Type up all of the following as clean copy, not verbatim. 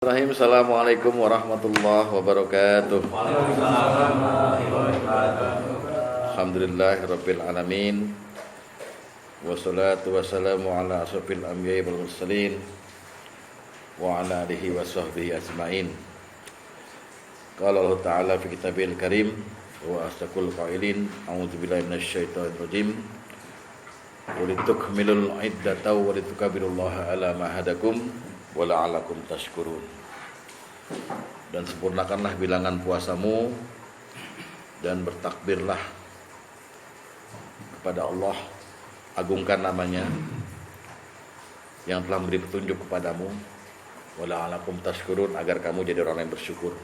Bismillahirrahmanirrahim. Assalamualaikum warahmatullahi wabarakatuh. Alhamdulillahirabbil alamin. Wassalatu wassalamu ala asyrofil anbiya'i wal mursalin wa ala alihi wa sahbihi ajmain. Qala Allah Ta'ala fi kitabil karim wa astaqul qailin a'udzubillahi minasyaitonir rajim. Wa litukmilul iddata wa litukabbirullaha ala ma hadakum wa la'alakum tashkurun. Dan sempurnakanlah bilangan puasamu dan bertakbirlah kepada Allah, agungkan namanya yang telah memberi petunjuk kepadamu, wa la'alakum tashkurun, agar kamu jadi orang yang bersyukur.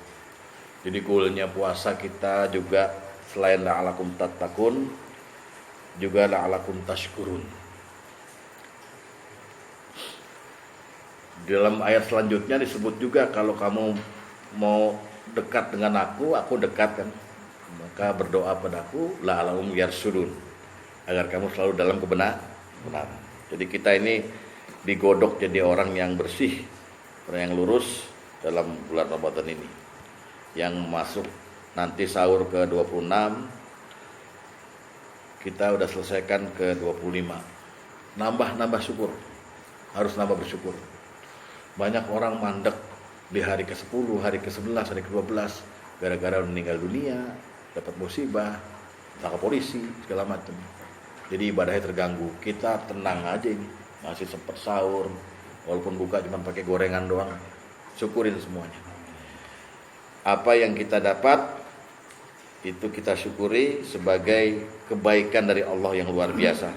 Jadi goalnya puasa kita juga selain la'alakum tattaqun juga la'alakum tashkurun. Dalam ayat selanjutnya disebut juga kalau kamu mau dekat dengan aku dekat kan. Maka berdoa padaku la'allahum yarsudun, agar kamu selalu dalam kebenaran. Jadi kita ini digodok jadi orang yang bersih, orang yang lurus dalam bulan Ramadan ini. Yang masuk nanti sahur ke 26, kita udah selesaikan ke 25. Nambah syukur. Harus nambah bersyukur. Banyak orang mandek di hari ke-10, hari ke-11, hari ke-12 gara-gara meninggal dunia, dapat musibah, tangkap polisi, segala macam. Jadi ibadahnya terganggu. Kita tenang aja ini, masih sempat sahur, walaupun buka cuma pakai gorengan doang. Syukurin semuanya. Apa yang kita dapat itu kita syukuri sebagai kebaikan dari Allah yang luar biasa.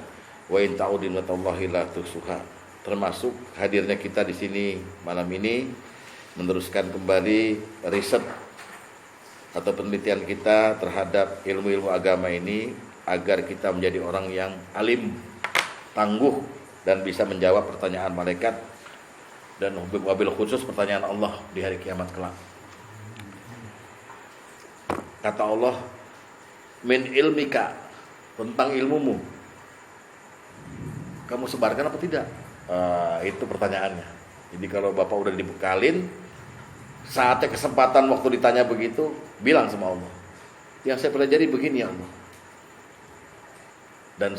Wa in ta'udu ni'matallahi la tuhsuha. Termasuk hadirnya kita di sini malam ini meneruskan kembali riset atau penelitian kita terhadap ilmu-ilmu agama ini agar kita menjadi orang yang alim, tangguh dan bisa menjawab pertanyaan malaikat dan wabil khusus pertanyaan Allah di hari kiamat kelak. Kata Allah, min ilmika, tentang ilmumu kamu sebarkan apa tidak? Itu pertanyaannya. Jadi kalau Bapak udah dibekalin, saatnya kesempatan waktu ditanya begitu, bilang sama Allah, yang saya pelajari begini ya Allah. Dan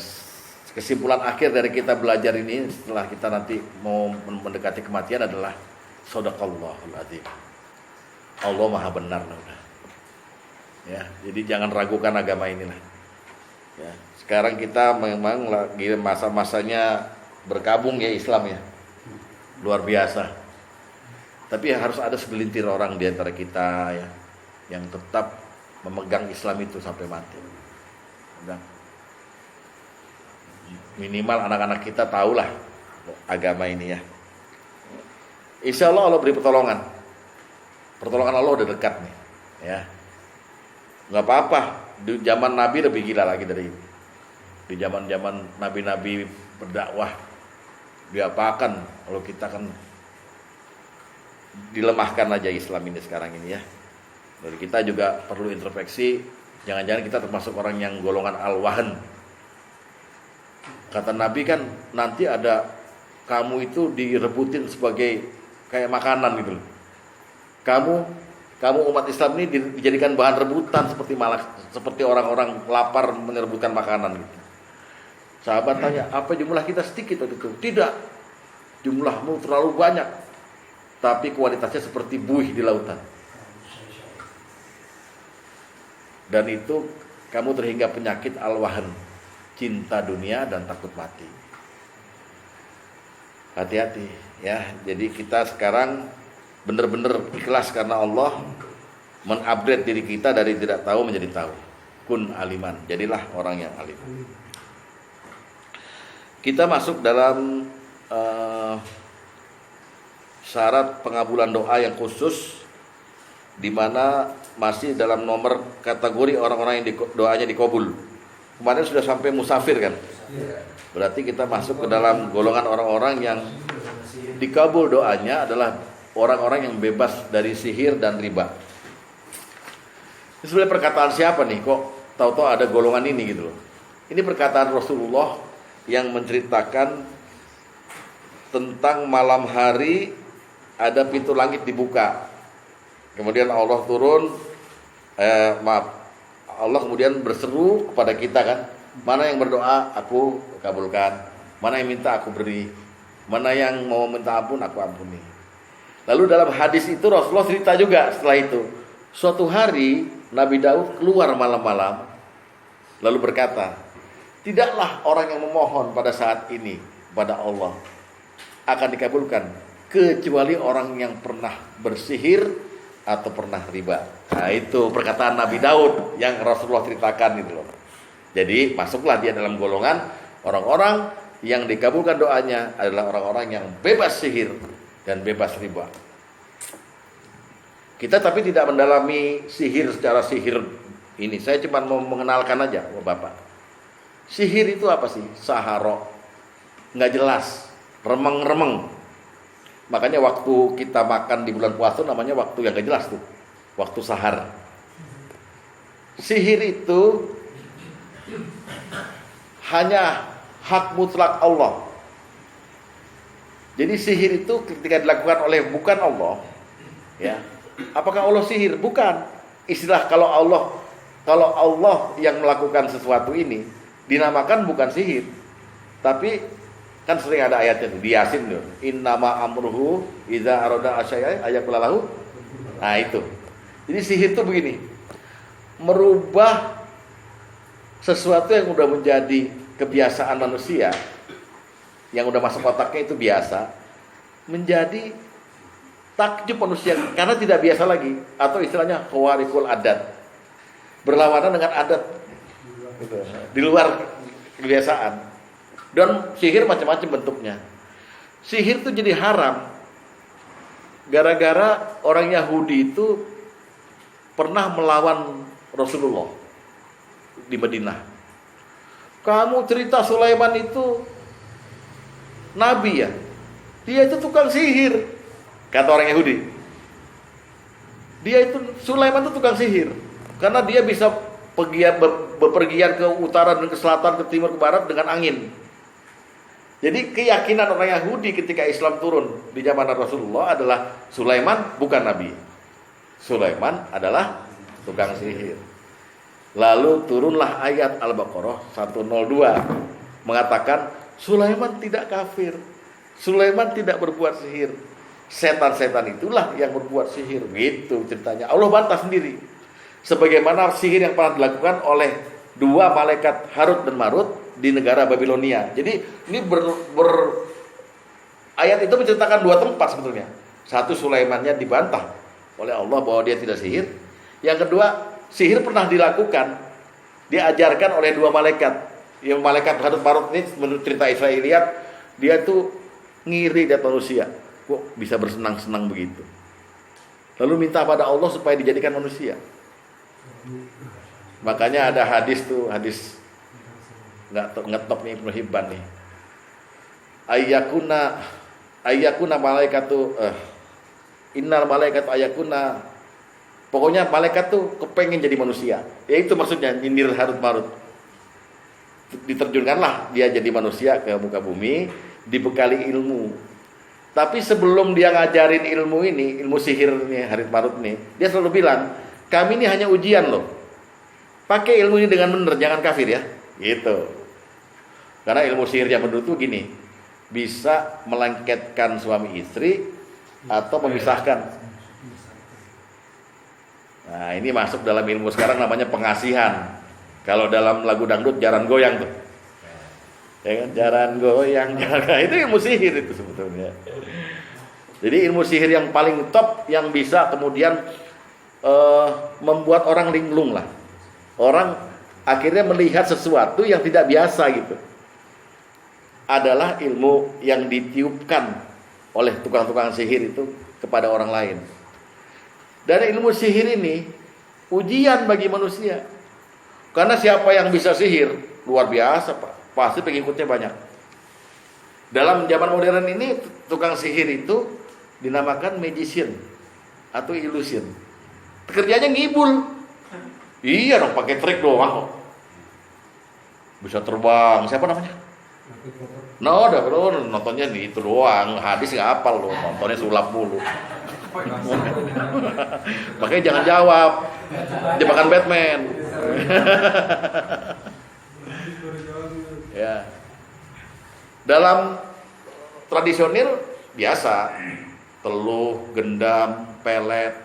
kesimpulan akhir dari kita belajar ini setelah kita nanti mau mendekati kematian adalah shadaqallahul adzim. Allah maha benar lah. Ya, jadi jangan ragukan agama inilah. Ya, sekarang kita memang lagi masa-masanya berkabung ya Islam ya, luar biasa. Tapi harus ada segelintir orang di antara kita ya yang tetap memegang Islam itu sampai mati. Dan minimal anak-anak kita tahulah agama ini ya. Insya Allah Allah beri pertolongan. Pertolongan Allah udah dekat nih ya. Nggak apa-apa, di zaman Nabi lebih gila lagi dari ini. Di zaman-zaman Nabi-Nabi berdakwah diapakan, kalau kita kan dilemahkan aja Islam ini sekarang ini ya. Jadi kita juga perlu introspeksi, jangan-jangan kita termasuk orang yang golongan al-wahan. Kata Nabi kan nanti ada kamu itu direbutin sebagai kayak makanan gitu loh. Kamu umat Islam ini dijadikan bahan rebutan seperti orang-orang lapar menyebutkan makanan gitu. Sahabat tanya, apa jumlah kita sedikit waktu itu? Tidak, jumlahmu terlalu banyak, tapi kualitasnya seperti buih di lautan. Dan itu kamu terhingga penyakit al-wahan, cinta dunia dan takut mati. Hati-hati ya. Jadi kita sekarang benar-benar ikhlas karena Allah mengupgrade diri kita dari tidak tahu menjadi tahu. Kun aliman, jadilah orang yang alim. Kita masuk dalam syarat pengabulan doa yang khusus, di mana masih dalam nomor kategori orang-orang yang doanya dikabul. Kemarin sudah sampai musafir kan? Berarti kita masuk ke dalam golongan orang-orang yang dikabul doanya adalah orang-orang yang bebas dari sihir dan riba. Ini sebenarnya perkataan siapa nih? Kok tahu-tahu ada golongan ini gitu loh? Ini perkataan Rasulullah yang menceritakan tentang malam hari ada pintu langit dibuka. Kemudian Allah turun, Allah kemudian berseru kepada kita kan, mana yang berdoa aku kabulkan, mana yang minta aku beri, mana yang mau minta ampun aku ampuni. Lalu dalam hadis itu Rasulullah cerita juga setelah itu, suatu hari Nabi Daud keluar malam-malam lalu berkata, tidaklah orang yang memohon pada saat ini kepada Allah akan dikabulkan kecuali orang yang pernah bersihir atau pernah riba. Nah, itu perkataan Nabi Daud yang Rasulullah ceritakan itu loh. Jadi masuklah dia dalam golongan orang-orang yang dikabulkan doanya adalah orang-orang yang bebas sihir dan bebas riba. Kita tapi tidak mendalami sihir secara sihir ini. Saya cuma mau mengenalkan aja, Bapak. Sihir itu apa sih? Saharo, nggak jelas, remeng-remeng. Makanya waktu kita makan di bulan puasa namanya waktu yang nggak jelas tuh, waktu sahar. Sihir itu hanya hak mutlak Allah. Jadi sihir itu ketika dilakukan oleh bukan Allah, ya. Apakah Allah sihir? Bukan. Istilah kalau Allah yang melakukan sesuatu ini dinamakan bukan sihir. Tapi kan sering ada ayatnya tuh di Yasin tuh, innama amruhu idza arada asyai'an ayaqula lahu. Nah, itu. Jadi sihir itu begini. Merubah sesuatu yang udah menjadi kebiasaan manusia, yang udah masuk otaknya itu biasa, menjadi takjub manusia karena tidak biasa lagi, atau istilahnya khawarikul adat, berlawanan dengan adat gitu, di luar kebiasaan. Dan sihir macam-macam bentuknya. Sihir itu jadi haram gara-gara orang Yahudi itu pernah melawan Rasulullah di Madinah. Kamu cerita Sulaiman itu nabi ya? Dia itu tukang sihir, kata orang Yahudi. Dia itu Sulaiman itu tukang sihir karena dia bisa bepergian ke utara dan ke selatan, ke timur, ke barat dengan angin. Jadi keyakinan orang Yahudi ketika Islam turun di zaman Rasulullah adalah Sulaiman bukan nabi. Sulaiman adalah tukang sihir. Lalu turunlah ayat Al-Baqarah 102 mengatakan Sulaiman tidak kafir. Sulaiman tidak berbuat sihir. Setan-setan itulah yang berbuat sihir. Gitu ceritanya. Allah bantah sendiri. Sebagaimana sihir yang pernah dilakukan oleh dua malaikat Harut dan Marut di negara Babilonia. Jadi ini ayat itu menceritakan dua tempat sebetulnya. Satu, Sulaimannya dibantah oleh Allah bahwa dia tidak sihir. Yang kedua, sihir pernah dilakukan, diajarkan oleh dua malaikat. Yang malaikat Harut Marut ini menurut cerita Israiliyat, dia tuh ngiri lihat manusia. Kok bisa bersenang-senang begitu? Lalu minta pada Allah supaya dijadikan manusia. Makanya ada hadis tuh, hadis ngetop nih Ibnu Hibban nih. Ayyakuna malaikatu innal malaikatu ayyakuna. Pokoknya malaikat tuh kepengen jadi manusia. Ya itu maksudnya nyindir Harut Marut. Diterjunkanlah dia jadi manusia ke muka bumi, dibekali ilmu. Tapi sebelum dia ngajarin ilmu ini, ilmu sihir nih Harut Marut nih, dia selalu bilang, "Kami ini hanya ujian loh. Pakai ilmu ini dengan benar, jangan kafir ya." Gitu. Karena ilmu sihir yang benar itu gini, bisa melengketkan suami istri atau memisahkan. Nah, ini masuk dalam ilmu sekarang namanya pengasihan. Kalau dalam lagu dangdut jaran goyang tuh. Ya kan, jaran goyang, itu ilmu sihir itu sebetulnya. Jadi ilmu sihir yang paling top yang bisa kemudian membuat orang linglung lah. Orang akhirnya melihat sesuatu yang tidak biasa gitu. Adalah ilmu yang ditiupkan oleh tukang-tukang sihir itu kepada orang lain. Dan ilmu sihir ini ujian bagi manusia. Karena siapa yang bisa sihir luar biasa, Pak. Pasti pengikutnya banyak. Dalam zaman modern ini tukang sihir itu dinamakan magician atau illusion. Kerjanya ngibul. Iya dong, pakai trik doang kok. Bisa terbang. Siapa namanya? No, udah bro, nontonnya nih itu doang, hadis nggak hafal lo, nontonnya sulap mulu. Makanya jangan jawab, jebakan Batman. Ya, dalam tradisional biasa, teluh, gendam, pelet.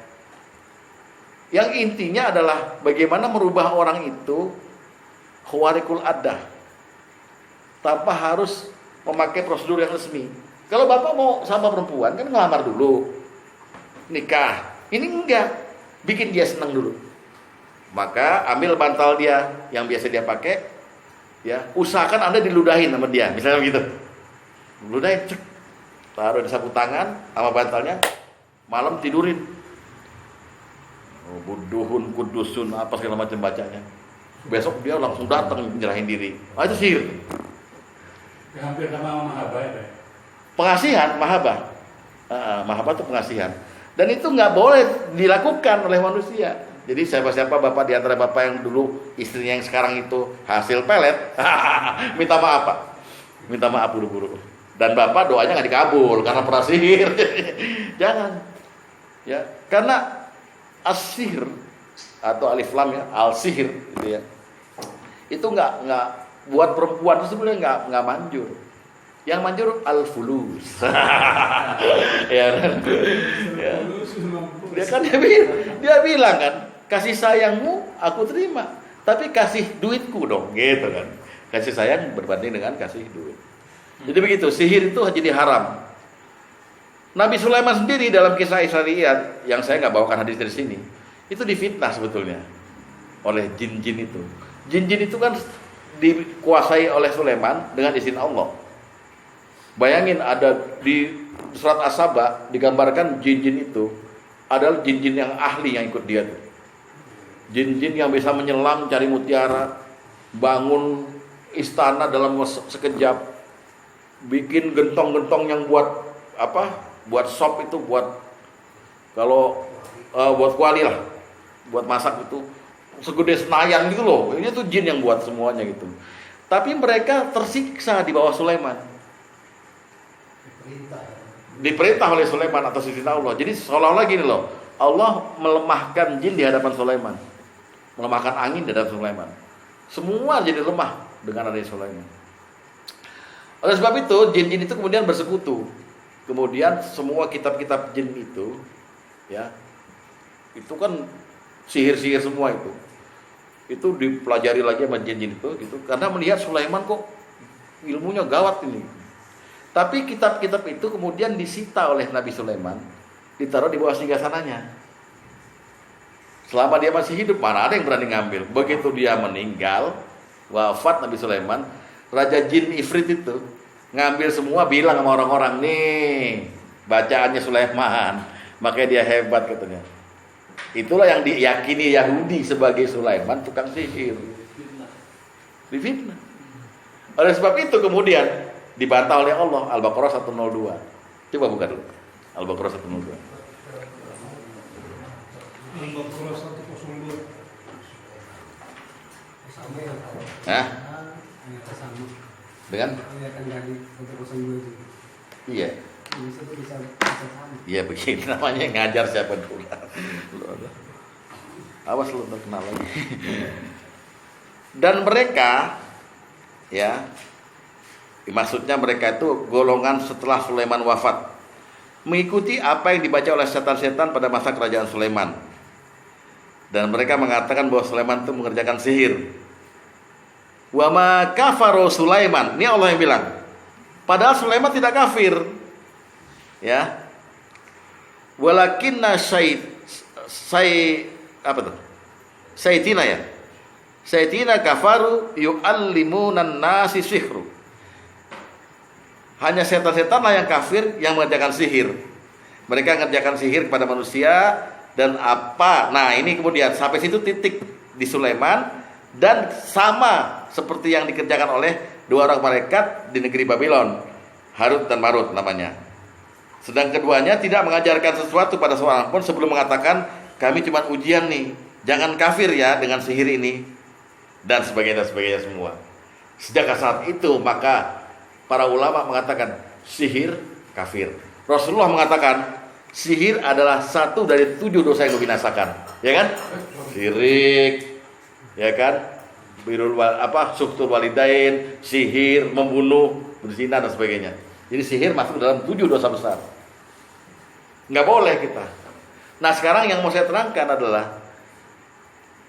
Yang intinya adalah bagaimana merubah orang itu khawarikul adah tanpa harus memakai prosedur yang resmi. Kalau bapak mau sama perempuan kan ngelamar dulu, nikah. Ini enggak, bikin dia senang dulu. Maka ambil bantal dia yang biasa dia pakai, ya usahakan Anda diludahin sama dia, misalnya begitu. Ludahin, cek, taruh di sapu tangan sama bantalnya, malam tidurin. Buduhun, kudusun, apa segala macam bacanya. Besok dia langsung datang nyerahin diri. Itu sihir. Hampir sama mahabah ya? Pengasihan, mahabah. Mahabah itu pengasihan. Dan itu nggak boleh dilakukan oleh manusia. Jadi siapa-siapa bapak di antara bapak yang dulu istrinya yang sekarang itu hasil pelet, minta maaf pak, minta maaf buru-buru. Dan bapak doanya nggak dikabul karena pernah sihir. Jangan, ya karena as-sihir atau alif lam ya, al-sihir gitu ya. Itu nggak buat perempuan itu sebenarnya nggak manjur. Yang manjur al-fulus. Ya, ya. Dia bilang kan, kasih sayangmu aku terima, tapi kasih duitku dong, gitu kan. Kasih sayang berbanding dengan kasih duit. Jadi begitu, sihir itu jadi haram. Nabi Sulaiman sendiri dalam kisah Israiliyat yang saya nggak bawakan hadis dari sini, itu difitnah sebetulnya oleh jin-jin itu. Jin-jin itu kan dikuasai oleh Sulaiman dengan izin Allah. Bayangin ada di surat As-Saba digambarkan jin-jin itu adalah jin-jin yang ahli yang ikut dia tuh. Jin-jin yang bisa menyelam cari mutiara, bangun istana dalam sekejap, bikin gentong-gentong yang buat apa? Buat sop itu, buat kalau buat kuali lah, buat masak itu segede Senayan gitu loh. Ini tuh jin yang buat semuanya gitu. Tapi mereka tersiksa di bawah Sulaiman. Diperintah oleh Sulaiman atas izin Allah. Jadi seolah-olah gini loh, Allah melemahkan jin di hadapan Sulaiman, melemahkan angin di hadapan Sulaiman. Semua jadi lemah dengan adanya Sulaiman. Oleh sebab itu jin-jin itu kemudian bersekutu. Kemudian semua kitab-kitab jin itu, ya, itu kan sihir-sihir semua itu dipelajari lagi sama jin-jin itu, gitu. Karena melihat Sulaiman kok ilmunya gawat ini. Tapi kitab-kitab itu kemudian disita oleh Nabi Sulaiman, ditaruh di bawah singgasananya. Selama dia masih hidup, mana ada yang berani ngambil. Begitu dia meninggal, wafat Nabi Sulaiman, Raja Jin Ifrit itu ngambil semua, bilang sama orang-orang, nih bacaannya Sulaiman, makanya dia hebat katanya. Itulah yang diyakini Yahudi sebagai Sulaiman tukang sihir. Difitnah. Oleh sebab itu kemudian dibantah oleh Allah. Al-Baqarah 102. Coba buka dulu. Al-Baqarah 102. Al-Baqarah 102. Hah? Dengan? Iya. Iya begini namanya ngajar siapa dulu. Awas lu terkenal lagi. Dan mereka, ya, maksudnya mereka itu golongan setelah Sulaiman wafat, mengikuti apa yang dibaca oleh setan-setan pada masa kerajaan Sulaiman. Dan mereka mengatakan bahwa Sulaiman itu mengerjakan sihir. Wa ma kafaru Sulaiman. Ini Allah yang bilang. Padahal Sulaiman tidak kafir. Ya. Walakinna Sayyitina ya. Sayyitina kafaru yu'allimunan nasi sihru. Hanya setan-setanlah yang kafir yang mengerjakan sihir. Mereka mengerjakan sihir kepada manusia dan apa? Nah, ini kemudian sampai situ titik di Sulaiman dan sama seperti yang dikerjakan oleh dua orang malaikat di negeri Babylon, Harut dan Marut namanya. Sedang keduanya tidak mengajarkan sesuatu pada seorang pun sebelum mengatakan kami cuma ujian nih, jangan kafir ya dengan sihir ini dan sebagainya semua. Sejak saat itu maka para ulama mengatakan sihir kafir. Rasulullah mengatakan sihir adalah satu dari 7 dosa yang membinasakan, ya kan? Syirik, ya kan? Suktul walidain, sihir, membunuh, berzina dan sebagainya. Jadi sihir masuk dalam 7 dosa besar. Nggak boleh kita. Nah sekarang yang mau saya terangkan adalah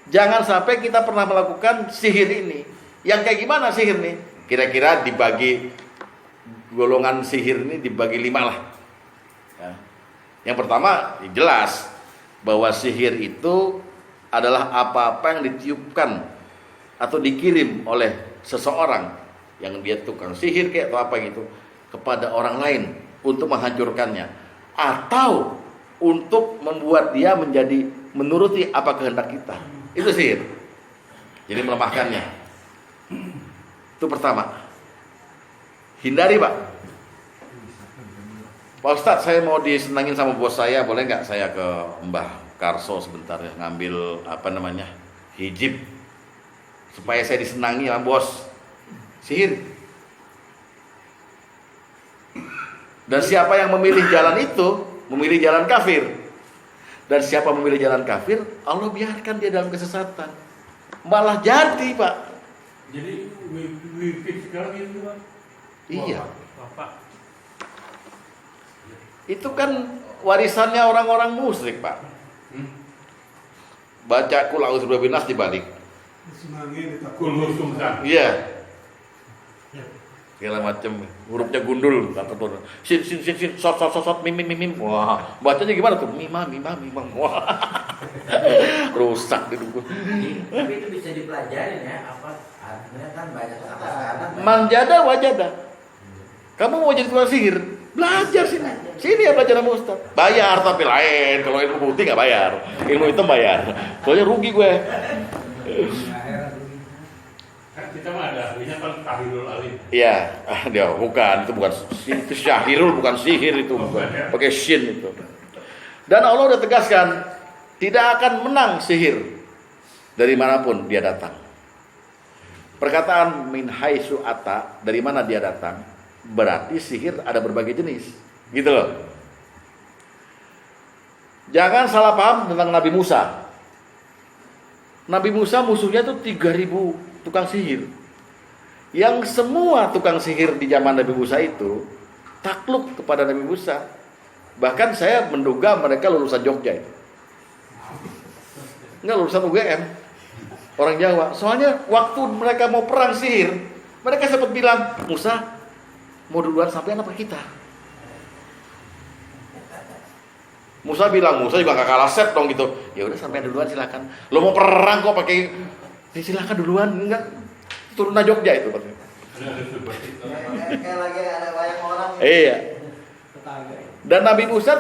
jangan sampai kita pernah melakukan sihir ini. Yang kayak gimana sihir nih? Kira-kira dibagi golongan sihir ini dibagi 5 lah. Ya. Yang pertama jelas bahwa sihir itu adalah apa-apa yang ditiupkan atau dikirim oleh seseorang yang dia tukang sihir kayak atau apa gitu kepada orang lain untuk menghancurkannya atau untuk membuat dia menjadi menuruti apa kehendak kita. Itu sihir. Jadi melemahkannya. Itu pertama. Hindari, Pak. Pak Ustadz, saya mau disenangin sama bos saya, boleh nggak saya ke Mbah Karso sebentar ya, ngambil hijab supaya saya disenangi sama bos. Sihir. Dan siapa yang memilih jalan itu, memilih jalan kafir. Dan siapa memilih jalan kafir, Allah biarkan dia dalam kesesatan. Malah jadi, Pak. Jadi wipit sekarang itu Pak. Iya. Bapak. Itu kan warisannya orang-orang musyrik, Pak. Baca Qul a'udzu birabbil nas dibalik. Disenangi ditakut sungkan. Iya. Segala macam, hurufnya gundul, kata turun. Sin sot mim. Wah, bacanya gimana tuh? Mima. Wah. Rusak hidupku. Tapi itu bisa dipelajarin ya, apa artinya kan banyak kata sekarang. Manjada wajada. Kamu mau jadi tukang sihir? Belajar sini. Sini ya belajar sama Ustaz. Bayar tapi lain. Kalau ilmu putih nggak bayar. Ilmu hitam bayar. Soalnya rugi gue. Kan kita mah ada ahlinya kan Tahirul Alim. Iya, dia bukan itu syahirul bukan sihir itu bukan. Pakai shin itu. Dan Allah udah tegaskan tidak akan menang sihir dari manapun dia datang. Perkataan min haitsu ata, dari mana dia datang, berarti sihir ada berbagai jenis. Gitu loh. Jangan salah paham tentang Nabi Musa. Nabi Musa musuhnya tuh 3.000 tukang sihir. Yang semua tukang sihir di zaman Nabi Musa itu takluk kepada Nabi Musa. Bahkan saya menduga mereka lulusan Jogja itu. Enggak, lulusan UGM. Orang Jawa. Soalnya waktu mereka mau perang sihir, mereka sempat bilang, "Musa, mau duluan sampean apa kita?" Musa bilang, Musa juga gak kalah set dong gitu. Ya udah sampean duluan silakan. Lo mau perang kok pakai silakan duluan, enggak. Turun Jogja itu Pak. Kayak lagi ada banyak orang. Iya. Dan Nabi Musa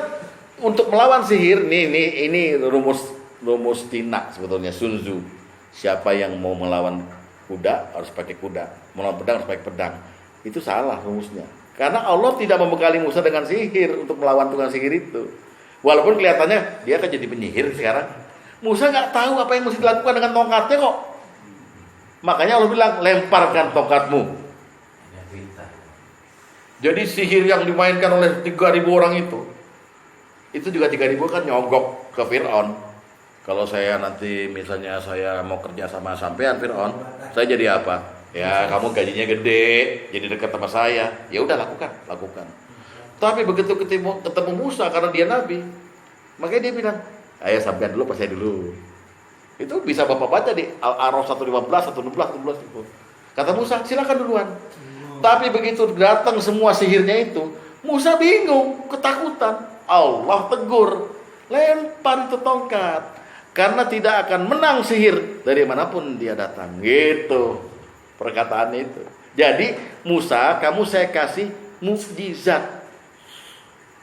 untuk melawan sihir, ini rumus Cina sebetulnya, Sun Tzu. Siapa yang mau melawan kuda harus pakai kuda, melawan pedang harus pakai pedang. Itu salah rumusnya. Karena Allah tidak membekali Musa dengan sihir untuk melawan tukang sihir itu. Walaupun kelihatannya dia akan jadi penyihir sekarang. Musa nggak tahu apa yang mesti dilakukan dengan tongkatnya kok. Makanya Allah bilang, lemparkan tongkatmu. Jadi sihir yang dimainkan oleh 3.000 orang itu juga 3.000 kan nyogok ke Fir'aun. Kalau saya nanti misalnya saya mau kerja sama sampean Fir'aun, saya jadi apa? Ya kamu gajinya gede, jadi dekat sama saya. Ya udah lakukan. Tapi begitu ketemu Musa karena dia nabi, makanya dia bilang, ayo sampean dulu, pas saya dulu. Itu bisa Bapak baca di Al-A'raf 115, 116 itu. Kata Musa, silakan duluan. Tapi begitu datang semua sihirnya itu, Musa bingung, ketakutan. Allah tegur, lempar itu tongkat. Karena tidak akan menang sihir dari manapun dia datang. Gitu perkataan itu. Jadi Musa, kamu saya kasih mukjizat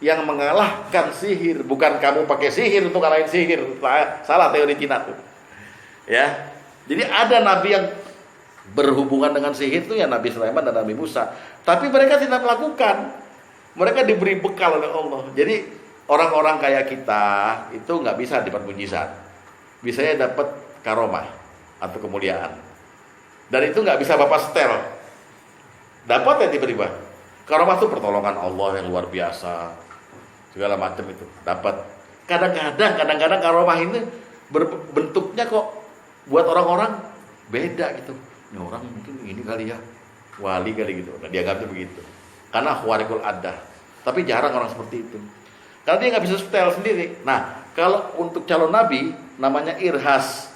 yang mengalahkan sihir. Bukan kamu pakai sihir untuk ngalahin sihir. Salah teori Cina tuh. Ya, jadi ada nabi yang berhubungan dengan sihir itu ya Nabi Sulaiman dan Nabi Musa. Tapi mereka tidak melakukan. Mereka diberi bekal oleh Allah. Jadi orang-orang kayak kita itu nggak bisa dapat mujizat. Bisanya dapat karomah atau kemuliaan. Dan itu nggak bisa Bapak setel. Dapat ya tiba-tiba. Karomah itu pertolongan Allah yang luar biasa. Segala macam itu dapat. Kadang-kadang karomah ini bentuknya kok buat orang-orang beda gitu. Ini orang mungkin ini kali ya, wali kali gitu. Nah, dianggapnya begitu. Karena khawarikul adah. Tapi jarang orang seperti itu. Karena dia nggak bisa setel sendiri. Nah, kalau untuk calon nabi namanya irhas.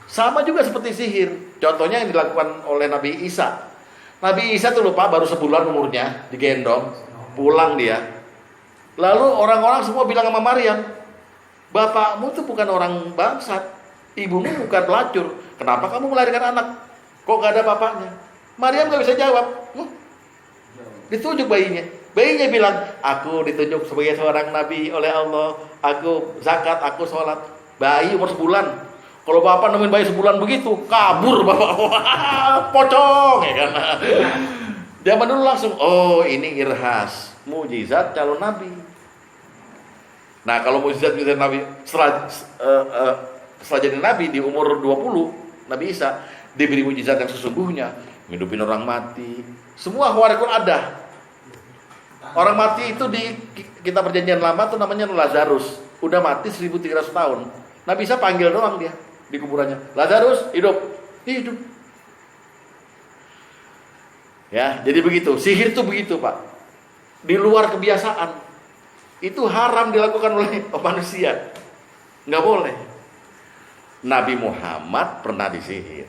Sama juga seperti sihir. Contohnya yang dilakukan oleh Nabi Isa. Nabi Isa tuh lupa baru sebulan umurnya, digendong, pulang dia. Lalu orang-orang semua bilang sama Maryam, bapakmu tuh bukan orang bangsat, ibumu bukan pelacur. Kenapa kamu melahirkan anak? Kok gak ada bapaknya? Maryam gak bisa jawab. Ditunjuk bayinya. Bayinya bilang, aku ditunjuk sebagai seorang nabi oleh Allah. Aku zakat, aku sholat. Bayi umur sebulan. Kalau bapak nemuin bayi sebulan begitu, kabur bapak. Wah, pocong ya kan. Zaman dulu langsung, oh ini irhas, mujizat calon nabi. Nah kalau mujizat nabi setelah jadi nabi di umur 20, Nabi Isa diberi mujizat yang sesungguhnya, ngidupin orang mati. Semua khawarikul adah. Orang mati itu di kitab perjanjian lama tuh namanya Lazarus. Udah mati 1300 tahun. Nabi Isa panggil doang dia di kuburannya. Lazarus, hidup. Hidup. Ya, jadi begitu. Sihir itu begitu, Pak. Di luar kebiasaan. Itu haram dilakukan oleh manusia. Nggak boleh. Nabi Muhammad pernah disihir.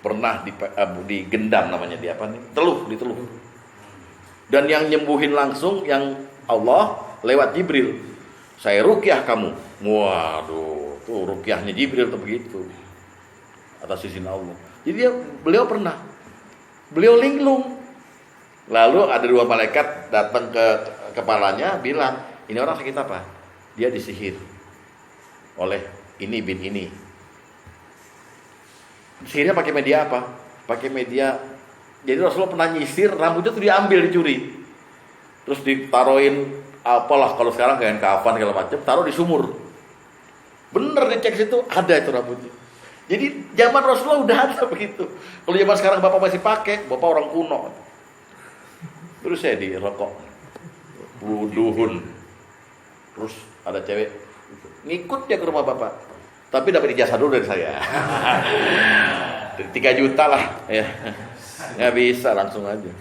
Pernah digendam namanya dia apa nih? Diteluh. Dan yang nyembuhin langsung yang Allah lewat Jibril. Saya ruqyah kamu. Waduh, tuh ruqyahnya Jibril tuh begitu. Atas izin Allah. Jadi beliau pernah. Beliau linglung. Lalu ada 2 malaikat datang ke kepalanya bilang, ini orang sakit apa? Dia disihir oleh ini bin ini. Sihirnya pakai media apa? Pakai media. Jadi Rasulullah pernah nyisir, rambutnya tuh diambil, dicuri. Terus ditaruhin apalah kalau sekarang kain kafan segala macam, taruh di sumur. Bener dicek situ ada itu rambutnya. Jadi zaman Rasulullah udah ada begitu. Kalau zaman sekarang bapak masih pakai, bapak orang kuno. Terus saya di rokok, wuduhun. Terus ada cewek ngikut dia ke rumah bapak, tapi dapat ijazah dulu dari saya. 3 juta lah, ya. Nggak bisa langsung aja.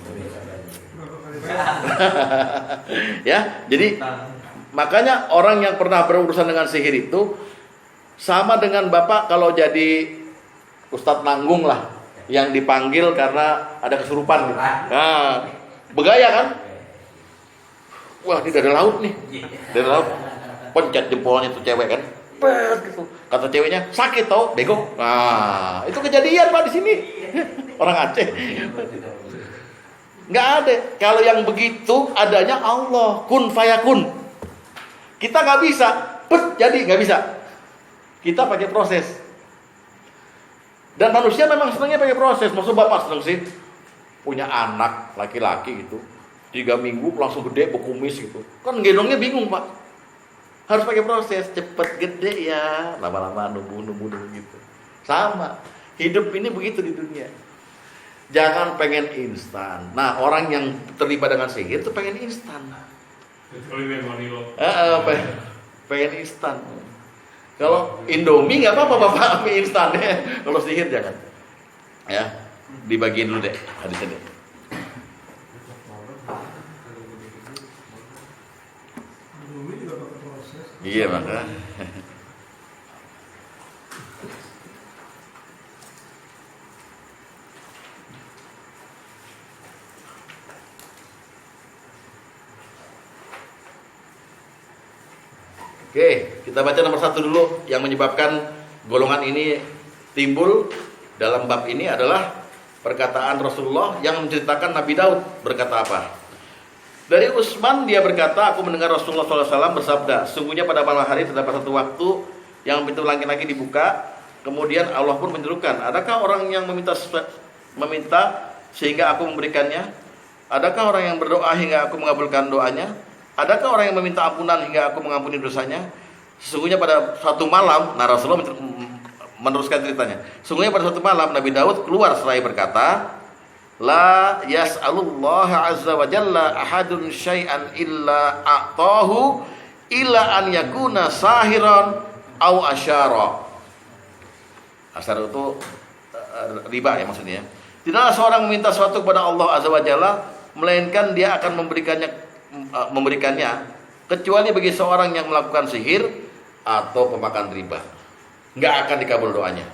Ya, jadi makanya orang yang pernah berurusan dengan sihir itu sama dengan bapak kalau jadi ustadz nanggung lah, yang dipanggil karena ada kesurupan. Nah, begaya kan? Wah, ini dari laut nih. Dari laut. Pencet jempolnya tuh cewek kan. Pet gitu. Kata ceweknya, sakit tau, bego. Nah, itu kejadian Pak di sini. Orang Aceh. Nggak ada. Kalau yang begitu adanya Allah, kun fayakun. Kita nggak bisa, jadi nggak bisa. Kita pakai proses. Dan manusia memang senangnya pakai proses. Maksud bapak senang sih punya anak laki-laki gitu, 3 minggu langsung gede berkumis gitu. Kan gendongnya bingung Pak. Harus pakai proses, cepet gede ya, lama-lama nunggu gitu. Sama, hidup ini begitu di dunia. Jangan pengen instan. Nah, orang yang terlibat dengan sihir itu pengen instan. Pengen instan. Kalau Indomie nggak apa-apa bapak, mie instan ya. Kalau sihir jangan. Ya, dibagiin dulu deh hadisnya deh. Iya maka. Oke, kita baca nomor 1 dulu. Yang menyebabkan golongan ini timbul dalam bab ini adalah perkataan Rasulullah yang menceritakan Nabi Daud berkata apa. Dari Utsman dia berkata, aku mendengar Rasulullah SAW bersabda, sungguhnya pada malam hari terdapat satu waktu yang pintu langit-langit dibuka, kemudian Allah pun menyerukan, adakah orang yang meminta sehingga aku memberikannya? Adakah orang yang berdoa hingga aku mengabulkan doanya? Adakah orang yang meminta ampunan hingga aku mengampuni dosanya? Sesungguhnya pada suatu malam, nah Rasulullah meneruskan ceritanya. Sesungguhnya pada suatu malam Nabi Daud keluar seraya berkata, La yas'alullaha azza wa jalla ahadun syai'an illa a'tahu illa an yakuna sahiran au asyara. Asyara itu riba ya maksudnya. Tidaklah seorang meminta sesuatu kepada Allah azza wa jalla melainkan dia akan memberikannya kecuali bagi seorang yang melakukan sihir atau pemakan riba. Nggak akan dikabul doanya.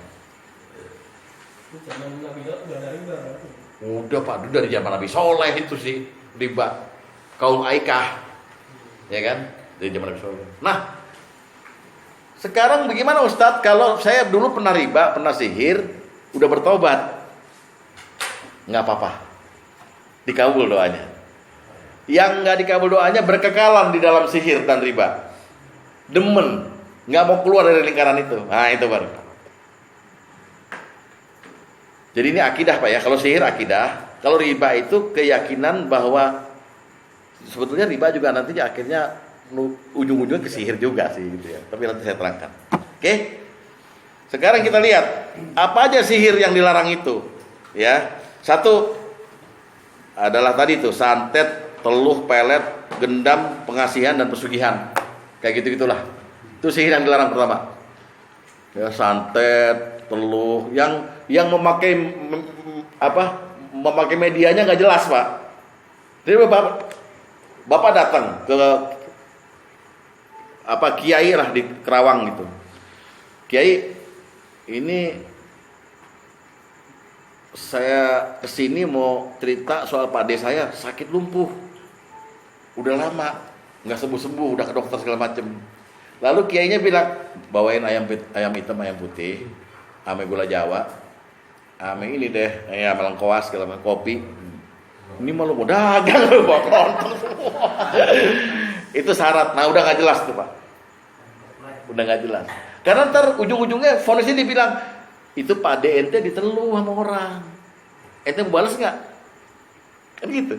Udah Pak, itu dari zaman Nabi Soleh itu sih riba. Kaum Aikah, ya kan? Dari zaman Nabi Soleh. Nah, sekarang bagaimana Ustadz kalau saya dulu pernah riba, pernah sihir, udah bertobat? Nggak apa-apa, dikabul doanya. Yang nggak dikabul doanya berkekalan di dalam sihir dan riba, demen, nggak mau keluar dari lingkaran itu. Nah itu baru. Jadi ini akidah Pak ya. Kalau sihir akidah, kalau riba itu keyakinan bahwa sebetulnya riba juga nantinya akhirnya ujung-ujungnya ke sihir juga sih gitu ya. Tapi nanti saya terangkan. Oke? Sekarang kita lihat apa aja sihir yang dilarang itu. Ya. Satu adalah tadi tuh santet, teluh, pelet, gendam, pengasihan dan pesugihan. Kayak gitu-gitulah. Itu sihir yang dilarang pertama. Ya, santet, teluh yang memakai memakai medianya nggak jelas Pak. Jadi bapak datang ke kiai lah di Kerawang gitu. Kiai, ini saya kesini mau cerita soal pade saya sakit lumpuh, udah lama nggak sembuh, udah ke dokter segala macem. Lalu kiainya bilang bawain ayam hitam, ayam putih, ame gula Jawa, ame ini deh, ayam lengkoas segala macam, kopi. Ini malu mau dagang lu bawa kelontong semua. Itu syarat. Nah udah nggak jelas tuh Pak, udah nggak jelas. Karena ntar ujung-ujungnya vonisnya dibilang itu pade ente diteluh sama orang, ente mau balas nggak? Kan gitu.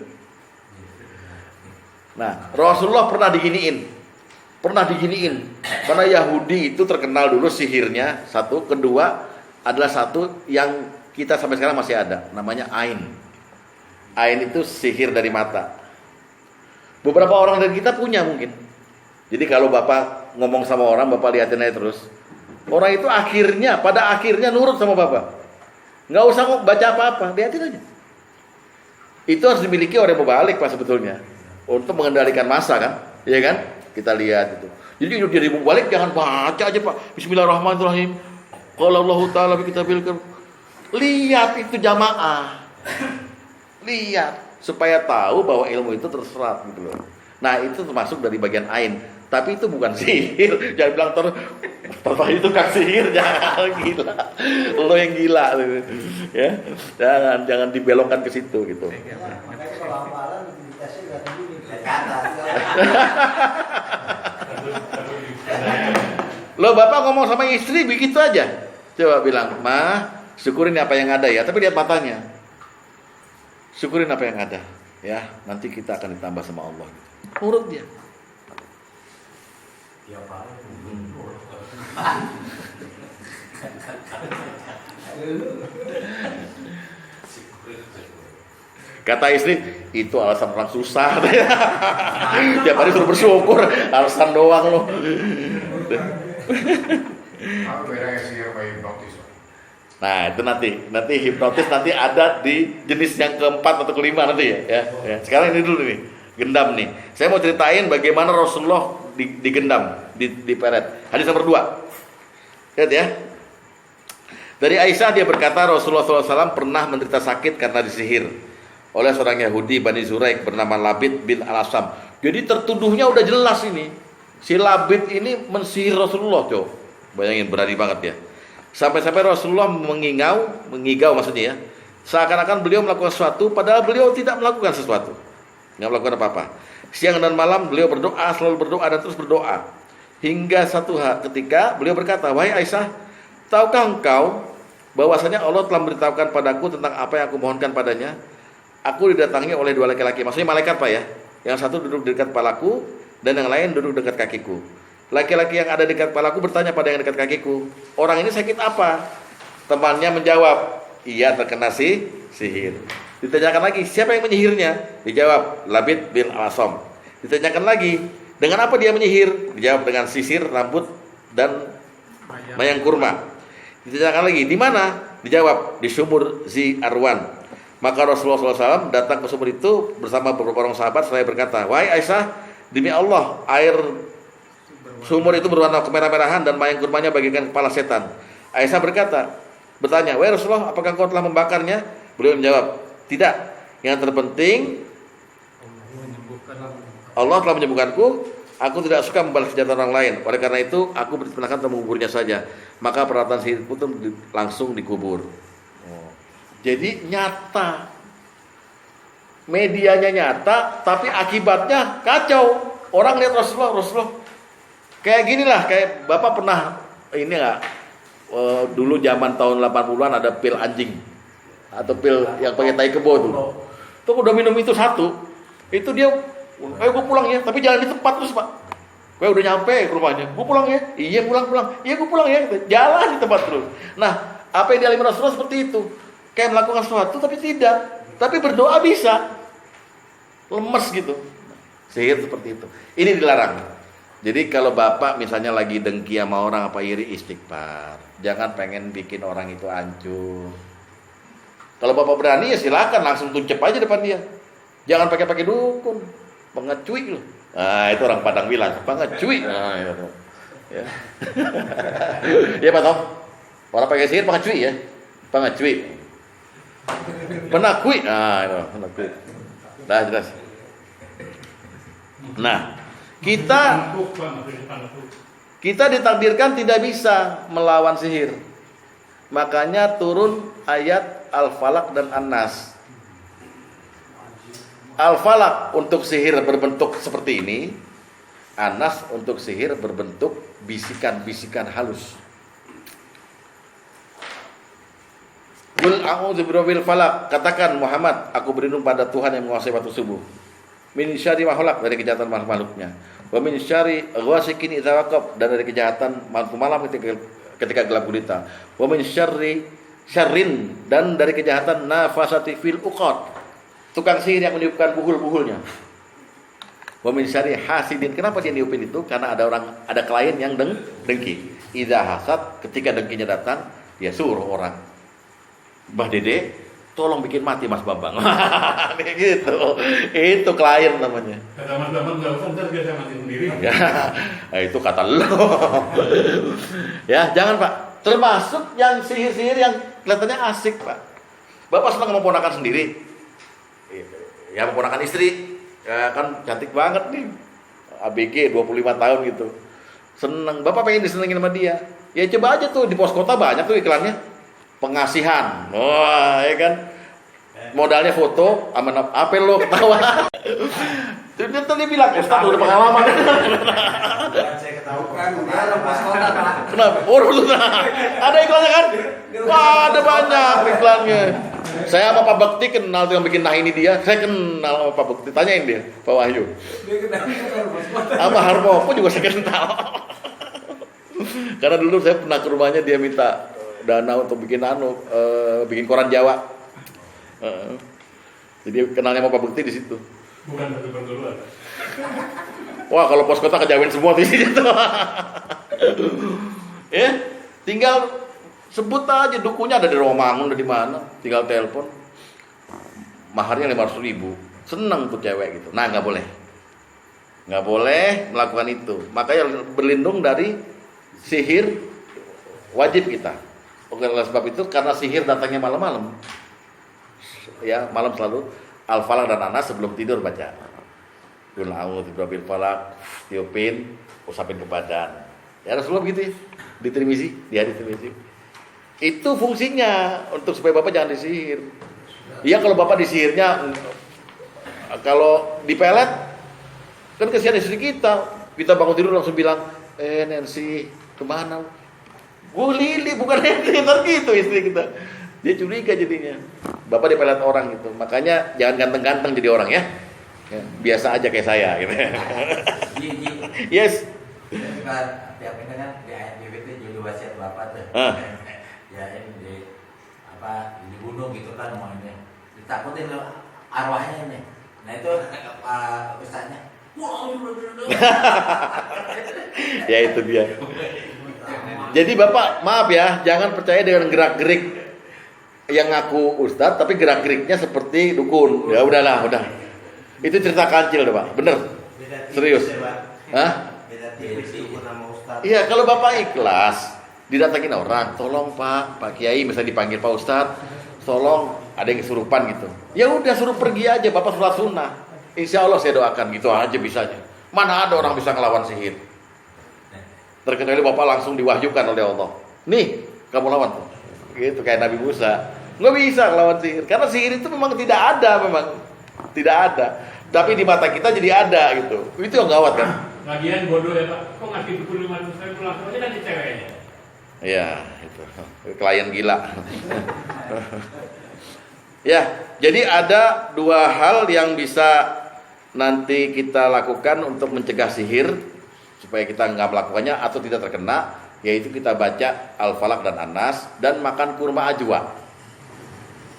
Nah Rasulullah pernah diginiin. Karena Yahudi itu terkenal dulu sihirnya, satu. Kedua adalah satu yang kita sampai sekarang masih ada, namanya ain. Ain itu sihir dari mata. Beberapa orang dari kita punya mungkin. Jadi kalau Bapak ngomong sama orang, Bapak liatin aja terus. Orang itu pada akhirnya nurut sama Bapak. Nggak usah baca apa-apa, liatin aja. Itu harus dimiliki oleh mubalik Pak sebetulnya, untuk mengendalikan massa kan, iya kan? Kita lihat itu. Jadi mubalik jangan baca aja Pak. Bismillahirrahmanirrahim. Qala Allah Ta'ala bi kitabil karim. Lihat itu jamaah. Lihat supaya tahu bahwa ilmu itu terserap gitu loh. Nah, itu termasuk dari bagian ain. Tapi itu bukan sihir. Jangan bilang itu tukang sihir, jangan gila. Lo yang gila ya. Jangan dibelokkan ke situ gitu. Makanya kalau hafalan dikasih nggak begini. Lo Bapak ngomong sama istri begitu aja. Coba bilang, "Ma, syukurin apa yang ada ya." Tapi lihat matanya. Syukurin apa yang ada ya. Nanti kita akan ditambah sama Allah. Urut dia. Ya Pak. Kata istri, itu alasan orang susah. Tiap hari suruh bersyukur, alasan doang lo. Apa bedanya sihir sama hipnotis? Nah itu nanti hipnotis nanti ada di jenis yang keempat atau kelima nanti ya. Sekarang ini dulu nih, gendam nih. Saya mau ceritain bagaimana Rasulullah digendam, diperet. Hadis nomor 2. Lihat ya. Dari Aisyah dia berkata Rasulullah SAW pernah menderita sakit karena disihir oleh seorang Yahudi Bani Zuraik bernama Labid bin Al-Asam. Jadi tertuduhnya udah jelas ini. Si Labid ini mensihir Rasulullah, coba. Bayangin berani banget ya. Sampai-sampai Rasulullah mengigau maksudnya ya. Seakan-akan beliau melakukan sesuatu padahal beliau tidak melakukan sesuatu. Enggak melakukan apa-apa. Siang dan malam beliau berdoa, selalu berdoa dan terus berdoa. Hingga satu ketika beliau berkata, "Wahai Aisyah, tahukah engkau bahwasanya Allah telah memberitahukan padaku tentang apa yang aku mohonkan padanya? Aku didatangi oleh 2 laki-laki." Maksudnya malaikat Pak ya. Yang satu duduk dekat kepalaku dan yang lain duduk dekat kakiku. Laki-laki yang ada dekat kepalaku bertanya pada yang dekat kakiku, "Orang ini sakit apa?" Temannya menjawab, "Ia terkena sihir." Ditanyakan lagi, siapa yang menyihirnya? Dijawab, Labid bin Al-Asam. Ditanyakan lagi, dengan apa dia menyihir? Dijawab, dengan sisir, rambut, dan mayang kurma. Ditanyakan lagi, di mana? Dijawab, di sumur Zi Arwan. Maka Rasulullah SAW datang ke sumur itu bersama beberapa orang sahabat. Saya berkata, wahai Aisyah, demi Allah, air sumur itu berwarna kemerah-merahan dan mayang kurmanya bagaikan kepala setan. Aisyah bertanya, wahai Rasulullah, apakah engkau telah membakarnya? Beliau menjawab, tidak. Yang terpenting, Allah telah menyembuhkanku. Aku tidak suka membalas kejahatan orang lain. Oleh karena itu, aku berperintahkan untuk menguburnya saja. Maka peralatan sihir itu langsung dikubur. Jadi nyata, medianya nyata, tapi akibatnya kacau. Orang lihat Rasulullah. Kayak gini lah, kayak Bapak pernah ini nggak? Dulu zaman tahun 80-an ada pil anjing atau pil yang pakai tai kebo tuh. Tuh udah minum itu satu, itu dia, gue pulang ya, tapi jangan di tempat terus Pak. Gue udah nyampe ke rumahnya, gue pulang ya, iya pulang, iya gue pulang ya, jalan di tempat terus. Nah, apa yang dialami Rasulullah seperti itu, kayak melakukan sesuatu tapi tidak, tapi berdoa bisa, lemes gitu. Sihir seperti itu, ini dilarang. Jadi kalau Bapak misalnya lagi dengki sama orang apa iri, istighfar. Jangan pengen bikin orang itu hancur. Kalau Bapak berani ya silakan langsung tuncep aja depan dia. Jangan pakai dukun, pengecuy loh. Nah, itu orang Padang bilang, pengecuy. Nah, itu. Ya. Ya Pak Tom. Orang pakai sihir pengecuy ya. Pengecuy. Penakui. Nah, itu, penakui. Dah jelas. Nah, kita ditakdirkan tidak bisa melawan sihir. Makanya turun ayat Al-Falaq dan An-Nas. Al-Falaq untuk sihir berbentuk seperti ini, An-Nas untuk sihir berbentuk bisikan-bisikan halus. Qul a'udzu birabbil falaq, katakan Muhammad, aku berlindung pada Tuhan yang menguasai waktu subuh. Min syarri ma khalaq, dari kejahatan makhluk-makhluknya. Wa min syarri ghasikin idza waqab, dan dari kejahatan malam ketika gelap gulita. Wa min syarrin, dan dari kejahatan nafasati fil uqad, tukang sihir yang meniupkan buhul-buhulnya. Wa min syarri hasidin, kenapa dia niupin itu? Karena ada klien yang dengki. Idza hasad, ketika dengkinya datang, dia suruh orang, Mbah Dede, tolong bikin mati Mas Bambang. Gitu. Itu klien namanya. Kata Mas Bambang nggak usah, ntar biasa mati sendiri. Ya, itu kata lo. Ya, jangan Pak. Termasuk yang sihir-sihir yang kelihatannya asik Pak. Bapak senang sama ponakan sendiri. Ya, ponakan istri. Ya, kan cantik banget nih. ABG 25 tahun gitu. Seneng. Bapak pengen disenengin sama dia. Ya coba aja tuh, di pos kota banyak tuh iklannya. Pengasihan. Wah, ya kan. Modalnya foto sama apa lo ketawa. Terus dia bilang, Ustaz udah pengalaman. Saya ketahukan, dia lepas kota Pak. Kenapa? Ada iklannya kan? Wah, ada banyak iklannya. Saya sama Pak Bekti kenal tuh yang bikin nah ini dia. Saya kenal sama Pak Bekti. Tanyain dia, Pak Wahyu. Dia kenal lepas kota. Sama Harmoko juga saya kenal. Karena dulu saya pernah ke rumahnya, dia minta dana untuk bikin bikin koran Jawa. Jadi kenalnya sama Pak Bekti di situ. Bukan satu perguruan. Wah, kalau pos kota kejawen semua di situ. Ya, tinggal sebut aja dukunya ada di Romangun, ada di mana, tinggal telepon. Maharnya 500.000. Seneng tuh cewek gitu. Nah, nggak boleh melakukan itu. Makanya berlindung dari sihir wajib kita. Oleh sebab itu, karena sihir datangnya malam-malam. Ya, malam selalu Al-Falaq dan An-Nas sebelum tidur baca. Qul a'udzu birabbil falaq, tiupin, usapin ke badan. Ya Rasulullah begitu ya. Di Tirmizi, di hadis Tirmizi. Itu fungsinya untuk supaya Bapak jangan disihir. Iya, kalau Bapak disihirnya, kalau dipelet kan kesian istri kita. Kita bangun tidur langsung bilang, Nancy, kemana? Gue Lili, bukan Nancy, ntar gitu istri kita. Dia curiga jadinya. Bapak dipelet orang gitu. Makanya jangan ganteng-ganteng jadi orang ya. Ya, biasa aja kayak saya gitu. Yes. Kan tiap ini kan di ANBP itu jadi wasiat bapak tuh. Ya ini di gunung gitu kan mau ini. ditakutin loh arwahnya nih. Nah itu ustaznya. Ya itu dia. Jadi Bapak maaf ya, jangan percaya dengan gerak-gerik yang ngaku ustadz tapi gerak-geriknya seperti dukun. Ya udahlah, udah. Itu cerita kancil deh Pak, bener. Serius. Hah? Beda tipis dukun sama ustaz. Iya, kalau Bapak ikhlas didatangin orang, tolong Pak Kiai misalnya dipanggil Pak Ustadz, tolong ada yang kesurupan gitu. Ya udah suruh pergi aja, Bapak sholat sunnah. Insya Allah saya doakan gitu aja bisanya. Mana ada orang bisa ngelawan sihir? Terkecuali Bapak langsung diwahyukan oleh Allah. Nih, kamu lawan tuh. Gitu kayak Nabi Musa. Nggak bisa ngelawan sihir karena sihir itu memang tidak ada, tidak ada. Tapi di mata kita jadi ada gitu. Itu yang gawat kan? Lagian bodoh ya Pak, kok ngasih 25 saya pulang aja kan di ceweknya. Iya, itu klien gila. Ya, jadi ada dua hal yang bisa nanti kita lakukan untuk mencegah sihir supaya kita nggak melakukannya atau tidak terkena, yaitu kita baca Al-Falaq dan An-Nas dan makan kurma ajwa.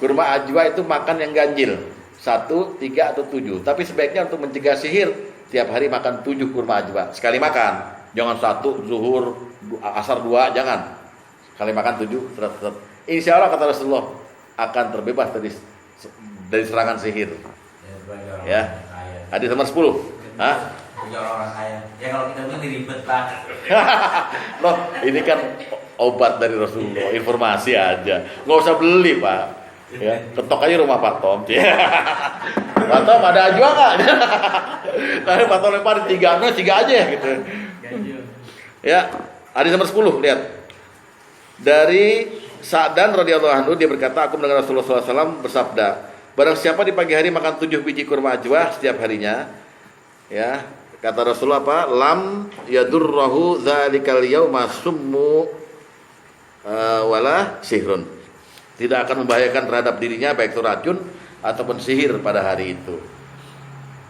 Kurma ajwa itu makan yang ganjil, 1, 3 atau 7. Tapi sebaiknya untuk mencegah sihir tiap hari makan 7 kurma ajwa sekali makan. Jangan 1 zuhur, asar 2, jangan. Sekali makan 7 seret-seret. Insya Allah kata Rasulullah akan terbebas dari serangan sihir. Ya. Hadis nomor 10. Hah? Orang kaya. Ya kalau kita bilang ribet banget. Loh, ini kan obat dari Rasulullah, informasi aja. Nggak usah beli, Pak. Ya, ketok aja rumah Pak Tom. Pak Tom ada ajwa nggak? Tapi Pak Tom lempar 3 aja ya gitu. Ya, hadis nomor 10, lihat. Dari Sa'dan radhiyallahu anhu dia berkata, aku mendengar Rasulullah SAW bersabda, barang siapa di pagi hari makan 7 biji kurma ajwa setiap harinya, ya, kata Rasulullah apa? Lam yadurrahu dzalikal yauma summu wala sihrun. Tidak akan membahayakan terhadap dirinya baik itu racun ataupun sihir pada hari itu.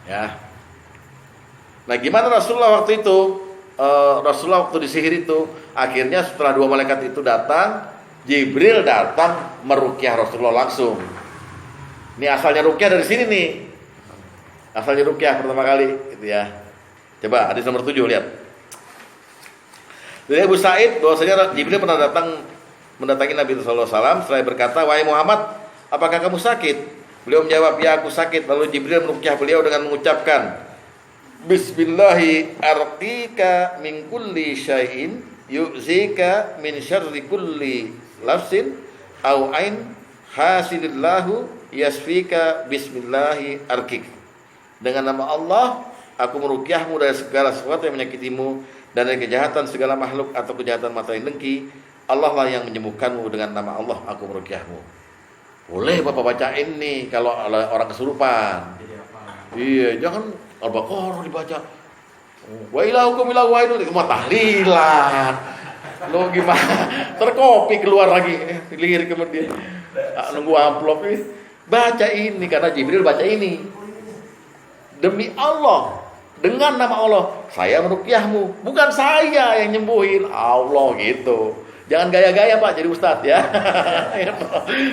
Ya. Nah, gimana Rasulullah waktu itu? Rasulullah waktu disihir itu, akhirnya setelah 2 malaikat itu datang, Jibril datang meruqyah Rasulullah langsung. Ini asalnya ruqyah dari sini nih. Asalnya ruqyah pertama kali gitu ya. Coba hadis nomor 7 lihat. Dari Abu Sa'id bahwasanya Jibril pernah datang mendatangi Nabi sallallahu alaihi wasallam setelah berkata, "Wahai Muhammad, apakah kamu sakit?" Beliau menjawab, "Ya, aku sakit." Lalu Jibril meruqyah beliau dengan mengucapkan, "Bismillahi arqika min kulli syai'in yu'zika min syarri kulli lafsin au ain hasilillahu yasfika bismillahi arqik." Dengan nama Allah aku meruqyahmu dari segala sesuatu yang menyakitimu dan dari kejahatan segala makhluk atau kejahatan mata yang dengki. Allah lah yang menyembuhkanmu, dengan nama Allah aku meruqyahmu. Boleh Bapak bacain nih kalau orang kesurupan. Iya, jangan Al-Baqarah dibaca. Wa ilahukum ilahu wahidun, itu mah tahlilan. Lo gimana? Terkopi keluar lagi. Lirik kemudian. Nunggu amplop ini. Baca ini karena Jibril baca ini. Demi Allah, dengan nama Allah, saya meruqyahmu. Bukan saya yang nyembuhin, Allah gitu. Jangan gaya-gaya Pak jadi ustadz ya.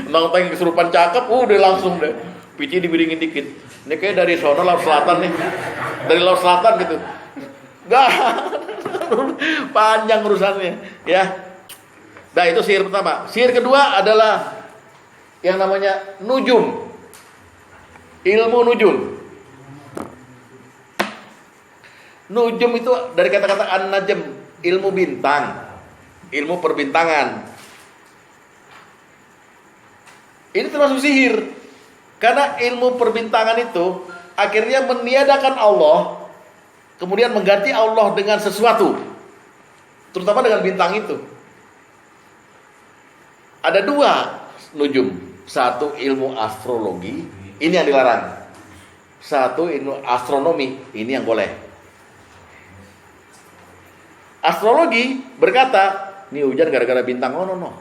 Nonton kesurupan cakep, udah langsung deh. Pici dibiringin dikit. Ini kayak dari sono laut selatan nih. Dari laut selatan gitu. Gak. Panjang urusannya ya. Nah itu sihir pertama. Sihir kedua adalah yang namanya nujum. Ilmu nujum. Nujum itu dari kata-kata an-najm, ilmu bintang. Ilmu perbintangan. Ini termasuk sihir. Karena ilmu perbintangan itu akhirnya meniadakan Allah, kemudian mengganti Allah dengan sesuatu, terutama dengan bintang itu. Ada 2 nujum. 1 ilmu astrologi, ini yang dilarang. 1 ilmu astronomi, ini yang boleh. Astrologi berkata, ini hujan gara-gara bintang, oh no.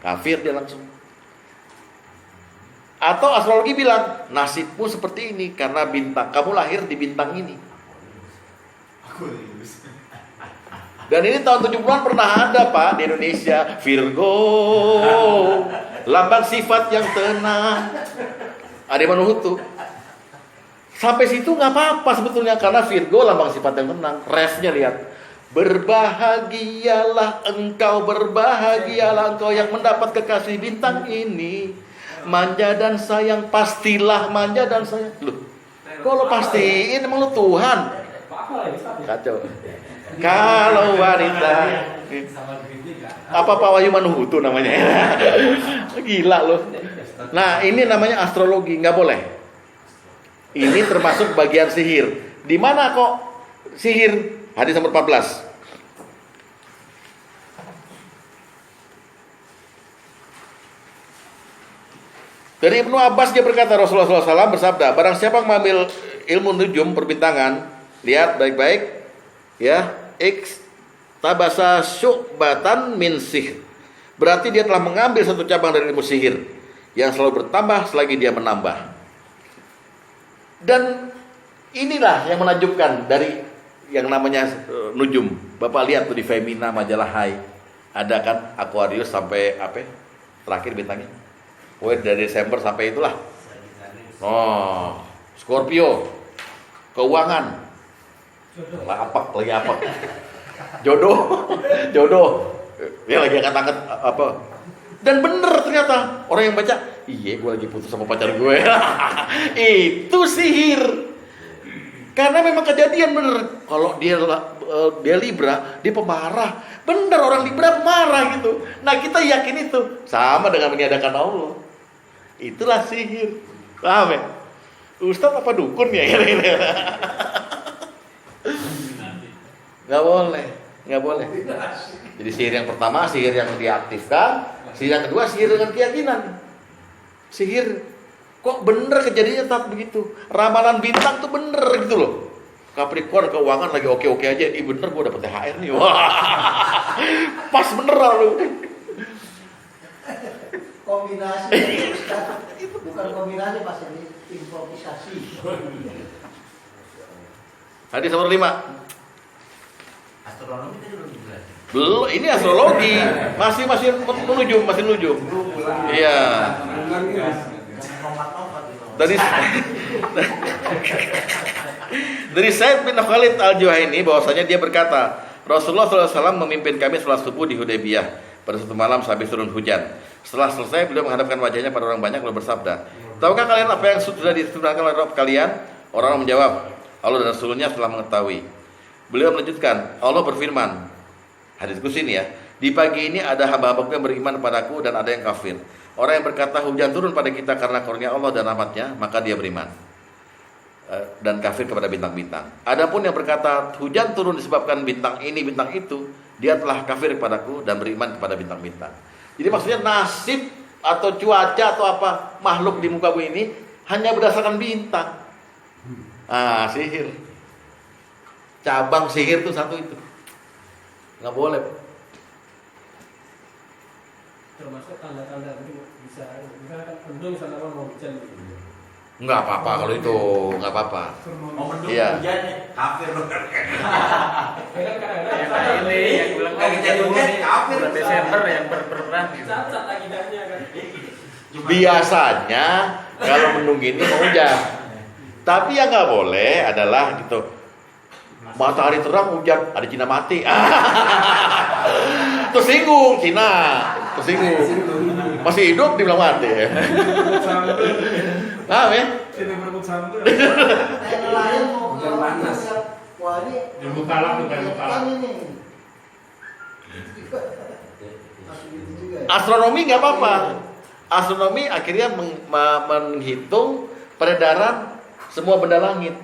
Kafir dia langsung. Atau astrologi bilang, nasibmu seperti ini karena bintang, kamu lahir di bintang ini. Dan ini tahun 70-an pernah ada Pak di Indonesia, Virgo. lambang sifat yang tenang. Ada Manuhutu. Sampai situ nggak apa-apa sebetulnya, karena Virgo lambang sifat yang tenang. Resnya lihat, berbahagialah engkau yang mendapat kekasih bintang ini. Manja dan sayang, pastilah manja dan sayang. Loh, kalau pastiin emang lu Tuhan. Kacau. Kalau wanita, apa Pak Wahyu Manuhutu namanya? Gila loh. Nah, ini namanya astrologi, nggak boleh. Ini termasuk bagian sihir. Di mana kok sihir? Hadis nomor 14. Dari Ibnu Abbas dia berkata, Rasulullah SAW bersabda, barang siapa yang mengambil ilmu nujum perbintangan, lihat baik-baik, ya, X tabasa syu'batan min sihir. Berarti dia telah mengambil satu cabang dari ilmu sihir yang selalu bertambah selagi dia menambah. Dan inilah yang menakjubkan dari yang namanya nujum. Bapak lihat tuh di Femina majalah Hai, ada kan Aquarius sampai apa? Terakhir bintangnya. Pokoknya dari Desember sampai itulah. Oh, Scorpio, keuangan. Lagi apa? Jodoh. Dia lagi angkat-angkat apa? Dan bener ternyata orang yang baca, iya gue lagi putus sama pacar gue. Itu sihir. Karena memang kejadian bener. Kalau dia Libra, dia pemarah. Bener, orang Libra pemarah gitu. Nah kita yakin itu sama dengan meniadakan Allah. Itulah sihir. Paham ya? Ustadz apa dukun ya? Nggak boleh. Jadi sihir yang pertama, sihir yang diaktifkan. Sihir yang kedua, sihir dengan keyakinan. Sihir, kok bener kejadiannya tak begitu. Ramalan bintang tuh bener gitu loh. Capricorn keuangan lagi oke-oke aja. Ih bener gue dapet THR nih. Wah, pas bener lu. Kombinasi itu bukan kombinasi, Mas, ini improvisasi. Hadis nomor 5. Astronomi tadi belum jelas. Belum, ini astrologi. Masih nujum. Iya. Dari Said bin Khalid Al-Juhaini bahwasanya dia berkata, Rasulullah SAW memimpin kami sholat subuh di Hudaybiyah pada suatu malam sehabis turun hujan. Setelah selesai beliau menghadapkan wajahnya pada orang banyak lalu bersabda, tahukah kalian apa yang sudah diturunkan oleh Rabb kalian? Orang menjawab, Allah dan Rasulnya telah mengetahui. Beliau melanjutkan, Allah berfirman, hadis kursi ini ya, di pagi ini ada hamba-hambaku yang beriman padaku dan ada yang kafir. Orang yang berkata hujan turun pada kita karena karunia Allah dan rahmatnya, maka dia beriman dan kafir kepada bintang-bintang. Adapun yang berkata hujan turun disebabkan bintang ini, bintang itu, dia telah kafir kepadaku dan beriman kepada bintang-bintang. Jadi maksudnya nasib atau cuaca atau apa makhluk di muka bumi ini hanya berdasarkan bintang. Sihir. Cabang sihir itu satu itu. Nggak boleh. Termasuk tanda-tanda bisa misalkan mendung misalnya mau hujan. Nggak apa-apa kalau itu, nggak apa-apa. Mau mendung Iya. hujan nih, kafir loh. Ini yang bilang Kagak jadi hujan, kafir. bulan Desember yang berperang gitu. Cacat akidahnya kan. Biasanya kalau mendung gini mau hujan. Tapi yang nggak boleh adalah gitu. Matahari terang hujan, ada Cina mati. Tersinggung Cina, tersinggung. Masih hidup dibilang mati. Paham ya? Nelayan mau Hujan panas. Wah ini Ilmu falak bukan ilmu falak. ini. Masih gitu juga. Astronomi nggak apa-apa. Astronomi akhirnya menghitung peredaran semua benda langit.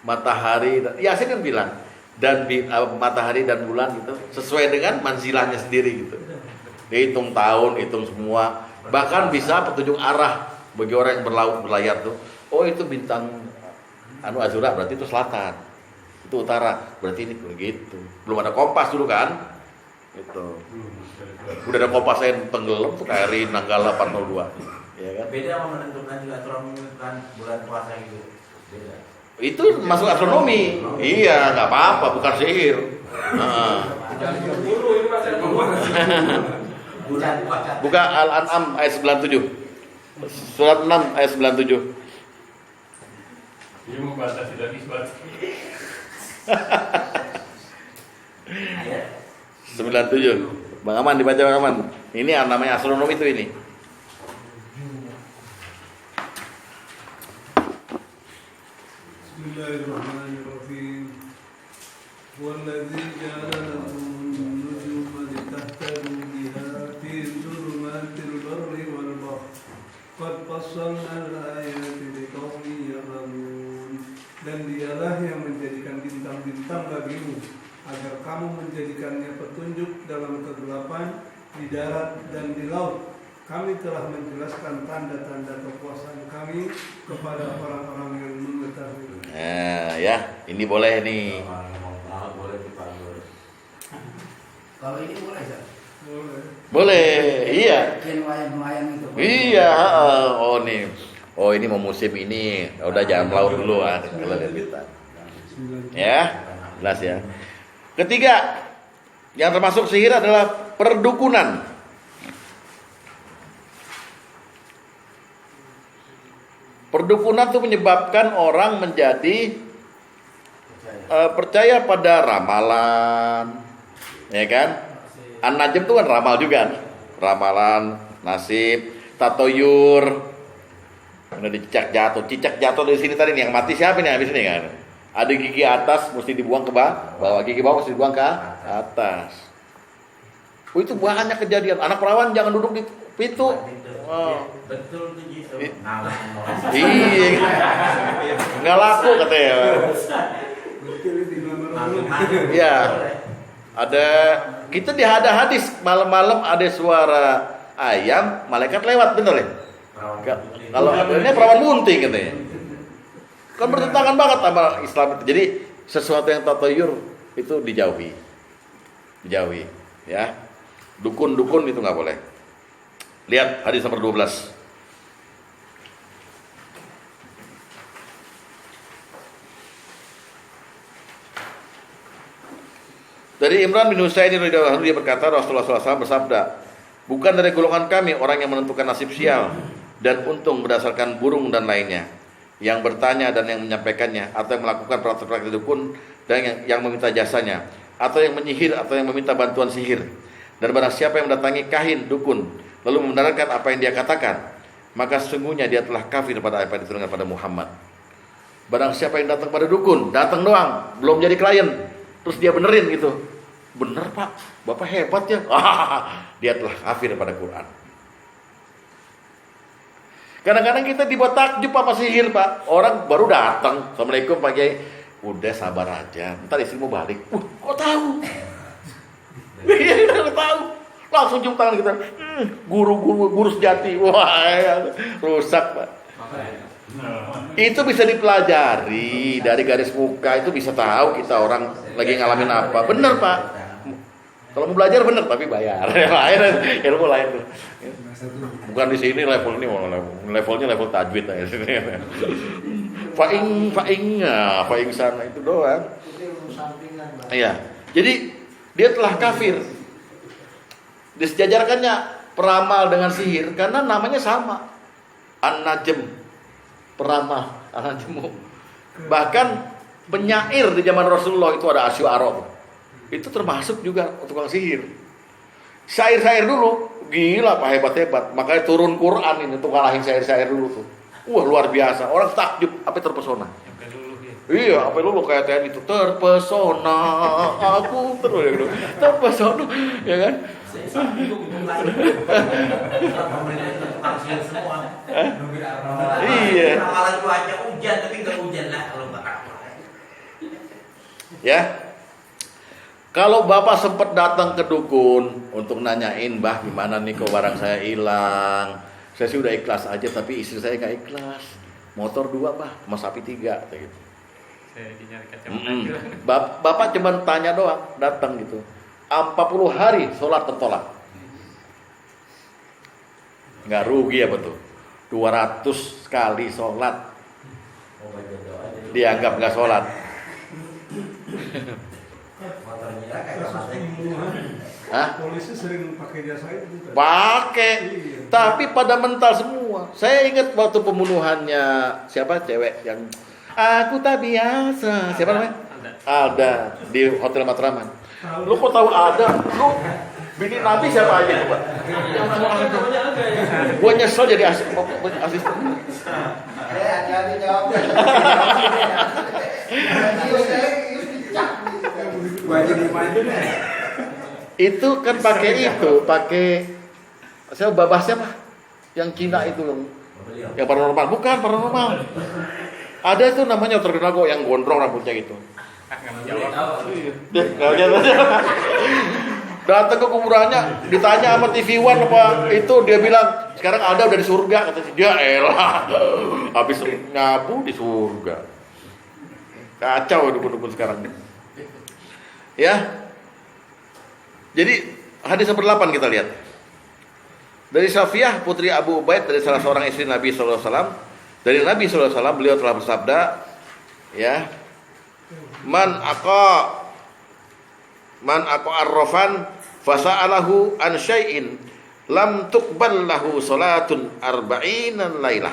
Matahari, Yasin kan bilang dan matahari dan bulan gitu sesuai dengan manzilahnya sendiri gitu. Dihitung tahun, hitung semua, bahkan bisa petunjuk arah bagi orang yang berlayar tuh. Oh itu bintang Azura berarti itu selatan, itu utara berarti ini begitu. Belum ada kompas dulu kan? Gitu. Udah ada kompas saya tenggelam tuh KRI Nanggala 402, ya kan? Beda sama menentukan juga menentukan bulan puasa gitu. Beda. Itu masuk astronomi. Iya, nggak apa-apa, bukan sihir. Jangan buru ini Mas. Bulan puasa. Buka Al-An'am ayat 97. Surat 6 ayat 97. Dia mau batas tidak isbat. Ayat 97. Bang Aman dibaca Bang Aman. Ini namanya astronomi itu ini. Bismillahirrahmanirrahim. Walladzi ja'ala lakum an-nujuma litahtadu biha fi dhulumatil barri wal bahri. Qad fassalna al-ayati liqaumin ya'lamun. Dan dialah yang menjadikan bintang-bintang bagimu agar kamu menjadikannya petunjuk dalam kegelapan di darat dan di laut. Kami telah menjelaskan tanda-tanda kekuasaan kami kepada orang-orang yang mengetahui. Nah, ya, ini boleh nih. boleh dipanggil. Kalau ini boleh ya? Boleh. Boleh, iya. Yang layang-layang itu. Iya, oh nih. Oh, ini mau musim ini. Udah jangan melaut dulu kalau lihat bintang. Ya, jelas ya. Ketiga, yang termasuk sihir adalah perdukunan. Perdukunan itu menyebabkan orang menjadi percaya pada ramalan, ya kan? An-Najm itu kan ramal juga, ramalan, nasib, tatoyur. Udah dicicak jatuh dari sini tadi nih, yang mati siapa nih habis ini kan? Ada gigi atas mesti dibuang ke bawah, gigi bawah mesti dibuang ke atas. Oh, itu banyak kejadian. Anak perawan jangan duduk di pintu. Oh. Betul tuh gitu. Iya, nggak laku katanya. Iya, ada kita ada hadis malam-malam ada suara ayam, malaikat lewat, bener ya? Kalau adanya perawan munting katanya. Kan bertentangan banget sama Islam itu. Jadi sesuatu yang tatoyur itu dijauhi, ya. Dukun itu nggak boleh. Lihat hadis nomor 12. Dari Imran bin Husain radhiyallahu anhu, dia berkata, Rasulullah SAW bersabda, bukan dari golongan kami orang yang menentukan nasib sial dan untung berdasarkan burung dan lainnya, yang bertanya dan yang menyampaikannya, atau yang melakukan praktek-praktek dukun dan yang meminta jasanya, atau yang menyihir atau yang meminta bantuan sihir. Dan barang siapa yang mendatangi kahin dukun lalu membenarkan apa yang dia katakan, maka sesungguhnya dia telah kafir pada apa yang diturunkan pada Muhammad. Barang siapa yang datang pada dukun, datang doang, belum jadi klien, terus dia benerin gitu, bener pak, bapak hebat ya, dia telah kafir pada Quran. Kadang-kadang kita dibuat takjub apa sihir pak, orang baru datang, assalamualaikum pak Kiai, udah sabar aja, ntar istrimu balik, kok tahu? Iya, udah tahu. Langsung cium tangan kita. Guru sejati. Wah, rusak, Pak. Itu bisa dipelajari dari garis muka, itu bisa tahu kita orang lagi ngalamin apa. Bener, Pak. Kalau mau belajar bener tapi bayar. Ilmu lain tuh. Bukan di sini level ini, levelnya level tajwid aja sini. Faing sana itu doang. Iya. Jadi dia telah kafir. Disejajarkannya peramal dengan sihir karena namanya sama. An-Najm, peramal, An-Najmu. Bahkan penyair di zaman Rasulullah itu ada asy'ara. Itu termasuk juga tukang sihir. Syair-syair dulu gila Pak, hebat-hebat. Makanya turun Quran ini untuk ngalahin syair-syair dulu tuh. Wah, luar biasa. Orang takjub, apa terpesona. Iya, apa lu kayak TNI itu terpesona aku terus ya gitu. Terpesona, ya kan? Iya. Ramalan cuaca hujan tapi nggak hujan lah kalau bakal. Ya. Kalau Bapak sempat datang ke dukun untuk nanyain, "Mbah, gimana nih kok barang saya hilang? Saya sih udah ikhlas aja tapi istri saya nggak ikhlas. Motor 2, Bah, sama sapi 3," kayak gitu. Bapak cuma tanya doang, datang gitu. 40 hari sholat tertolak. Nggak rugi apa tuh? 200 kali sholat dianggap nggak sholat. Hah? Polisi sering pakai jasa itu kan? Pakai. Iya. Tapi pada mental semua. Saya ingat waktu pembunuhannya siapa cewek yang aku tak biasa. Siapa namanya? Ada di Hotel Matraman. Lu kok tahu ada? Lu bini Nabi siapa aja coba? Gua nyesel jadi asisten. Hati-hati jawabnya. Wajib dimaju nih. Itu kan pakai saya babah siapa? Yang Cina itu loh. Yang paranormal, bukan paranormal. Ada itu namanya terkenal kok yang gondrong rambutnya gitu. Datang ke kuburannya, ditanya sama TV One apa itu, dia bilang sekarang ada udah di surga, kata dia. Elah, habis nyabu di surga. Kacau dukun-dukun sekarang. Ya. Jadi hadis nomor 8 kita lihat. Dari Safiyah putri Abu Ubaid, dari salah seorang istri Nabi sallallahu alaihi wasallam, dari Nabi sallallahu alaihi wasallam, beliau telah bersabda, ya. Man aqa arrafan fasa'alahu an syai'in lam tuqbal lahu salatun arba'ina lailah.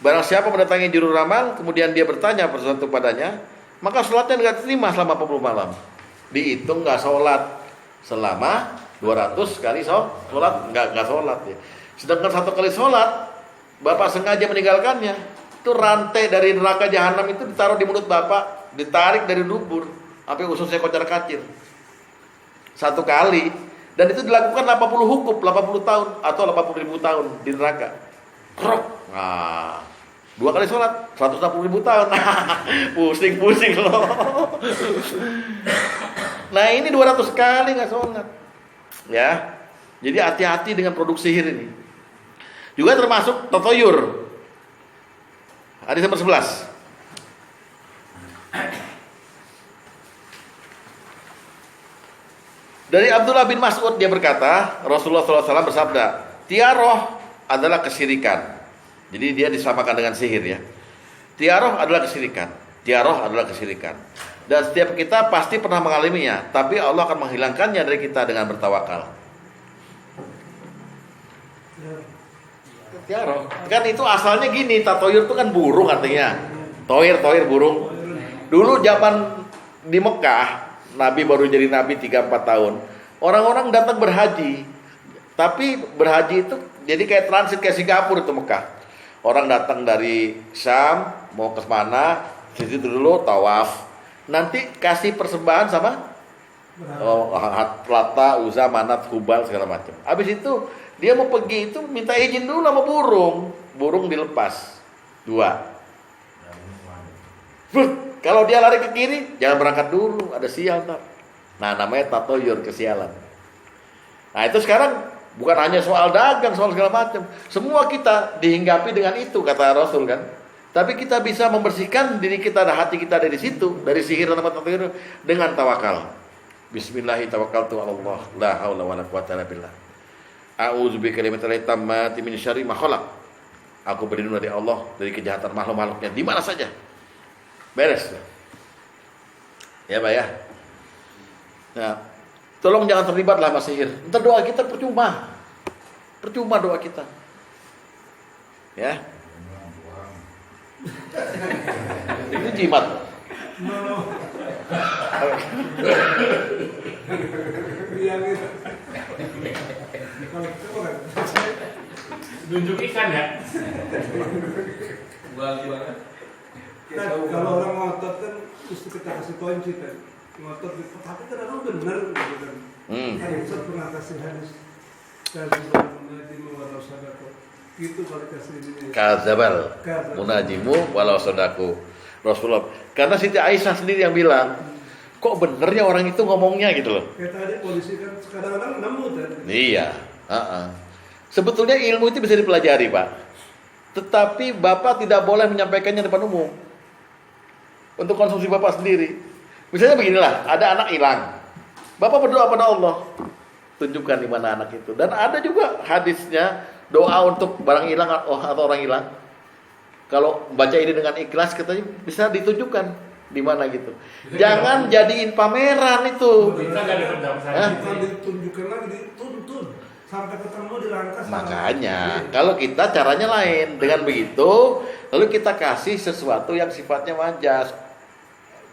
Barang siapa mendatangi juru ramal kemudian dia bertanya sesuatu padanya, maka salatnya enggak terima selama 40 malam. Dihitung enggak salat selama 200 kali salat, enggak salat ya. Sedangkan 1 kali salat Bapak sengaja meninggalkannya, itu rantai dari neraka jahanam itu ditaruh di mulut Bapak, ditarik dari dubur sampai ususnya kocar-kacir. 1 kali, dan itu dilakukan 80 hukum, 80 tahun atau 80.000 tahun di neraka. Krok. Nah, 2 kali sholat 160.000 tahun. Pusing-pusing loh. Nah, ini 200 kali nggak sholat. Ya. Jadi hati-hati dengan produk sihir ini. Juga termasuk tatoyur. Hadis nomor 11. Dari Abdullah bin Mas'ud dia berkata, Rasulullah SAW bersabda, tiaroh adalah kesyirikan. Jadi dia disamakan dengan sihir ya. Tiaroh adalah kesyirikan. Tiaroh adalah kesyirikan. Dan setiap kita pasti pernah mengalaminya, tapi Allah akan menghilangkannya dari kita dengan bertawakal. Tiaroh, kan itu asalnya gini, tatoyur itu kan burung artinya. Toir burung. Dulu zaman di Mekah, Nabi baru jadi Nabi 3-4 tahun. Orang-orang datang berhaji. Tapi berhaji itu jadi kayak transit kayak Singapura itu Mekah. Orang datang dari Syam mau ke mana, situ dulu tawaf. Nanti kasih persembahan sama Lata, Uzza, Manat, Hubal segala macam. Habis itu dia mau pergi itu minta izin dulu sama burung. Burung dilepas 2. Kalau dia lari ke kiri, jangan berangkat dulu, ada sial ntar. Nah, namanya tatoyur, kesialan. Nah, itu sekarang bukan hanya soal dagang, soal segala macam. Semua kita dihinggapi dengan itu, kata Rasul kan. Tapi kita bisa membersihkan diri kita dan hati kita dari situ, dari sihir dan tatoyur dengan tawakal. Bismillahi tawakkaltu 'ala Allah, la haula wala quwwata illa billah. A'udzu bikalimatillahi tammati min syarri ma khalaq. Aku berlindung dari Allah dari kejahatan makhluk-makhluknya di mana saja. Beres. Ya Pak ya. Nah, tolong jangan terlibatlah sama sihir. Ntar doa kita percuma. Percuma doa kita. Ya. Ini jimat. Nunjuk ikan ya. Kan kalau orang ngotot kan mesti kita kasih kunci kan. Ngotot tapi kadang-kadang benar gitu kan. Kan Ustaz pernah kasih hadis munajimu walau sadaku. Gitu kalau kasih ini. Kadzabal munajimu walau sadaku. Rasulullah. Karena Siti Aisyah sendiri yang bilang, kok benernya orang itu ngomongnya gitu loh. Kayak tadi polisi kan kadang-kadang nemu kan. Iya. Sebetulnya ilmu itu bisa dipelajari Pak. Tetapi Bapak tidak boleh menyampaikannya di depan umum. Untuk konsumsi Bapak sendiri. Misalnya beginilah, ada anak hilang. Bapak berdoa pada Allah, tunjukkan di mana anak itu. Dan ada juga hadisnya doa untuk barang hilang atau orang hilang. Kalau baca ini dengan ikhlas katanya bisa ditunjukkan di mana gitu. Jangan jadiin pameran itu. Kita nggak ada pendapatan. Hah? Bukan ditunjukkan lagi, dituntun sampai ketemu di rangkas. Makanya kalau kita caranya lain. Dengan begitu lalu kita kasih sesuatu yang sifatnya majas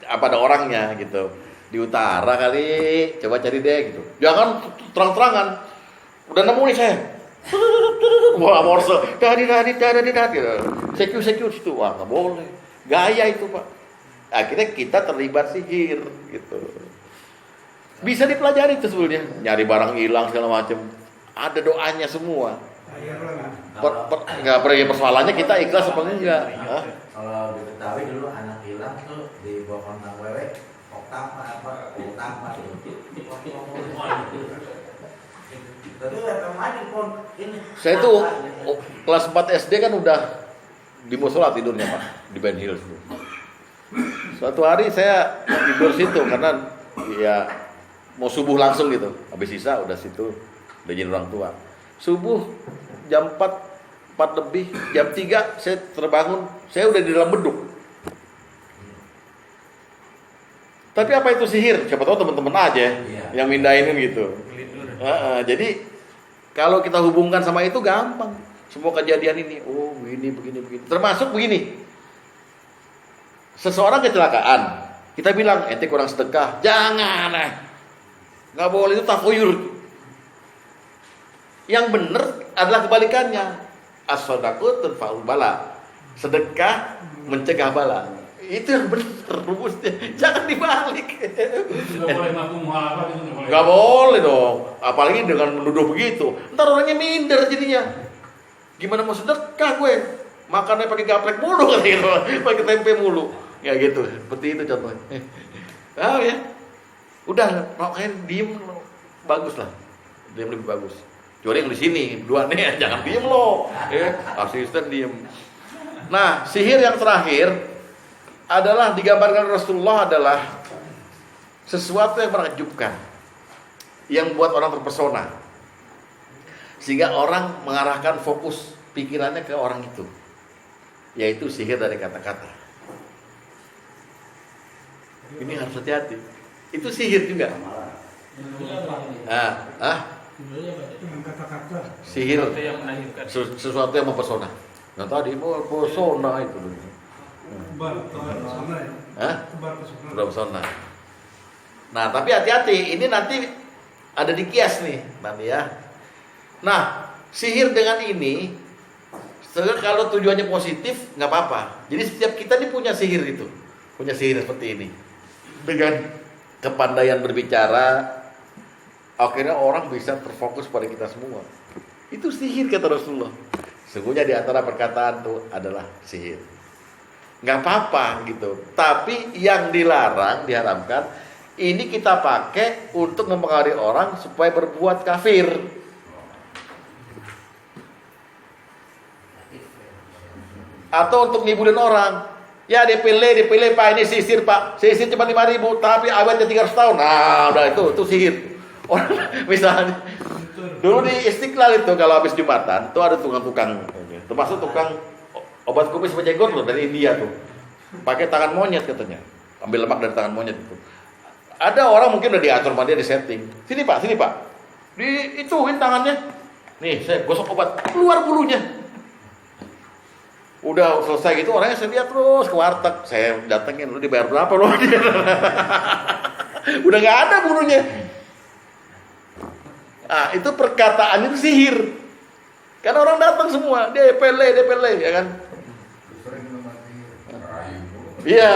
pada orangnya gitu. Di utara kali, coba cari deh gitu. Jangan terang-terangan. Udah nemu nih saya. Wah, morse. Dari. Secure situ. Wah, nggak boleh. Gaya itu, Pak. Akhirnya kita terlibat sihir gitu. Bisa dipelajari itu sebetulnya. Nyari barang hilang segala macam. Ada doanya semua. Nggak perlu persoalannya kita ikhlas apa enggak. Hah? Kalau diketahui dulu anak hilang tuh di bawah kontak wewe, otak apa tapi otomatis pun ini. Saya tuh kelas 4 SD kan udah di musola tidurnya, Pak, di Ben Hills tuh. Suatu hari saya tidur situ karena ya mau subuh langsung gitu. Habis sisa udah situ, udah jadi orang tua. Subuh jam 4 lebih, jam 3 saya terbangun, saya udah di dalam beduk. Tapi apa itu sihir? Siapa tahu teman-teman aja yang mindahin gitu. Jadi kalau kita hubungkan sama itu gampang. Semua kejadian ini, oh begini. Termasuk begini. Seseorang kecelakaan, kita bilang ente kurang sedekah, jangan, nggak boleh, itu tafuyur. Yang benar adalah kebalikannya. As-shadaqatu tanfa'ul bala. Sedekah mencegah bala. Itu yang benar rumusnya. Jangan dibalik. Nggak boleh ngaku muhalafah gitu. Nggak boleh dong. Apalagi dengan menuduh begitu. Ntar orangnya minder jadinya. Gimana mau sedekah gue? Makannya pakai gaplek mulu kan gitu. Pakai tempe mulu. Ya gitu. Seperti itu contohnya. Ya. Udah, makanya diem bagus lah. Diem lebih bagus. Kecuali yang di sini, dua nih, jangan diem loh. Asisten diem. Nah, sihir yang terakhir adalah digambarkan Rasulullah adalah sesuatu yang menakjubkan, yang buat orang terpesona, sehingga orang mengarahkan fokus pikirannya ke orang itu, yaitu sihir dari kata-kata. Ini harus hati-hati. Itu sihir juga. Dengan kata-kata. Sihir Sesuatu yang menakjubkan. sesuatu yang mempesona. Nah tadi mau pesona itu. Kebar pesona ya. Hah? Kebar pesona. Udah pesona. Nah, tapi hati-hati, ini nanti ada di kias nih, nanti ya. Nah, sihir dengan ini, kalau tujuannya positif, nggak apa-apa. Jadi setiap kita ini punya sihir itu, punya sihir seperti ini. Dengan kepandaian berbicara, akhirnya orang bisa terfokus pada kita semua. Itu sihir kata Rasulullah. Sesungguhnya di antara perkataan itu adalah sihir. Nggak apa-apa gitu. Tapi yang dilarang, diharamkan, ini kita pakai untuk mempengaruhi orang supaya berbuat kafir. Atau untuk ngibulin orang. Ya dipilih Pak, ini sisir Pak. Sisir cuma 5.000, tapi awetnya 300 tahun. Nah udah itu sihir. Orang misalnya dulu di Istiqlal itu kalau habis Jumatan tuh ada tukang-tukang, termasuk tukang obat kumis bejenggot loh dari India tuh. Pakai tangan monyet katanya. Ambil lemak dari tangan monyet itu. Ada orang mungkin udah diatur sama dia, di setting. Sini Pak. Diituin tangannya. Nih, saya gosok obat, keluar bulunya. Udah selesai gitu orangnya saya lihat terus ke warteg. Saya datengin, lu dibayar berapa lu? Udah nggak ada bulunya. Nah, itu perkataan itu sihir. Karena orang datang semua, DPL ya kan? Iya,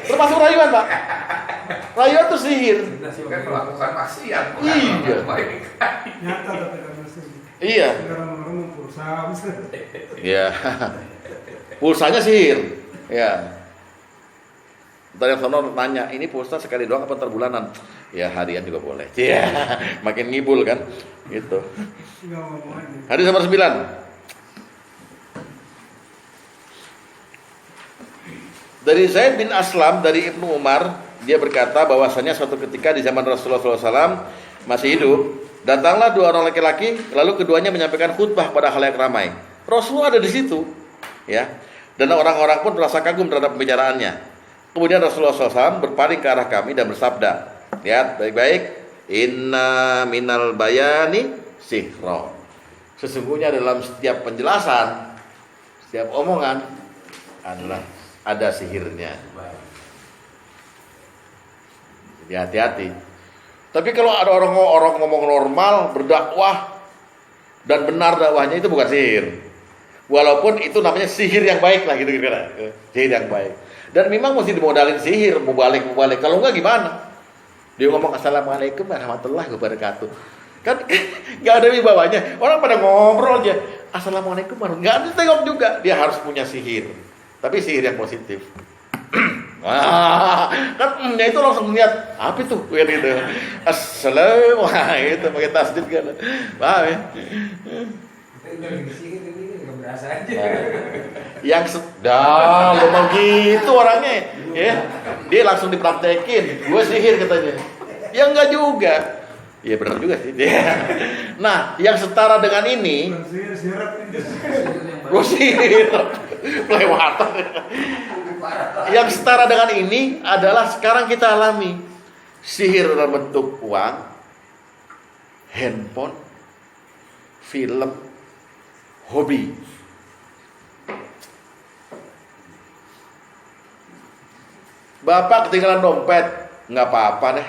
termasuk rayuan Pak. Rayuan itu sihir. Kan melakukan maksiat. Iya. Nyata tapi karena sihir. Iya. Sekarang orang pulsa misalnya. Iya. Pulsanya sihir. Ya. Tadi yang sono nanya, ini pulsa sekali doang apa ntar bulanan? Ya harian juga boleh. Iya. Makin ngibul kan? Gitu. Enggak ngomong aja. Hadis nomor 9. Dari Zaid bin Aslam dari Ibnu Umar, dia berkata bahwasanya suatu ketika di zaman Rasulullah SAW masih hidup, datanglah dua orang laki-laki, lalu keduanya menyampaikan khutbah pada khalayak ramai. Rasulullah ada di situ, ya. Dan orang-orang pun merasa kagum terhadap pembicaraannya. Kemudian Rasulullah SAW berpaling ke arah kami dan bersabda, lihat baik-baik, inna minal bayani sihra. Sesungguhnya dalam setiap penjelasan, setiap omongan adalah ada sihirnya. Jadi hati-hati. Tapi kalau ada orang ngomong normal, berdakwah dan benar dakwahnya, itu bukan sihir. Walaupun itu namanya sihir yang baik lah gitu kira-kira. Sihir yang baik. Dan memang mesti dimodalin sihir, mau balik. Kalau enggak gimana? Dia ngomong assalamualaikum warahmatullahi wabarakatuh. Kan nggak ada wibawanya. Orang pada ngobrol aja. Assalamualaikum warahmatullahi wabarakatuh. Nggak ada tengok juga. Dia harus punya sihir. Tapi sihir yang positif. Wah, kan itu langsung lihat apa itu gitu. Assalamualaikum, itu pakai tasdid kan. Paham ya? Yang dah lo mau gitu orangnya ya, dia langsung dipraktekin, gue sihir katanya. Ya enggak juga, ya benar juga sih dia. Nah, yang setara dengan ini, gue sihir kelewatan. Yang setara dengan ini adalah sekarang kita alami sihir dalam bentuk uang, handphone, film, hobi. Bapak ketinggalan dompet, nggak apa-apa deh.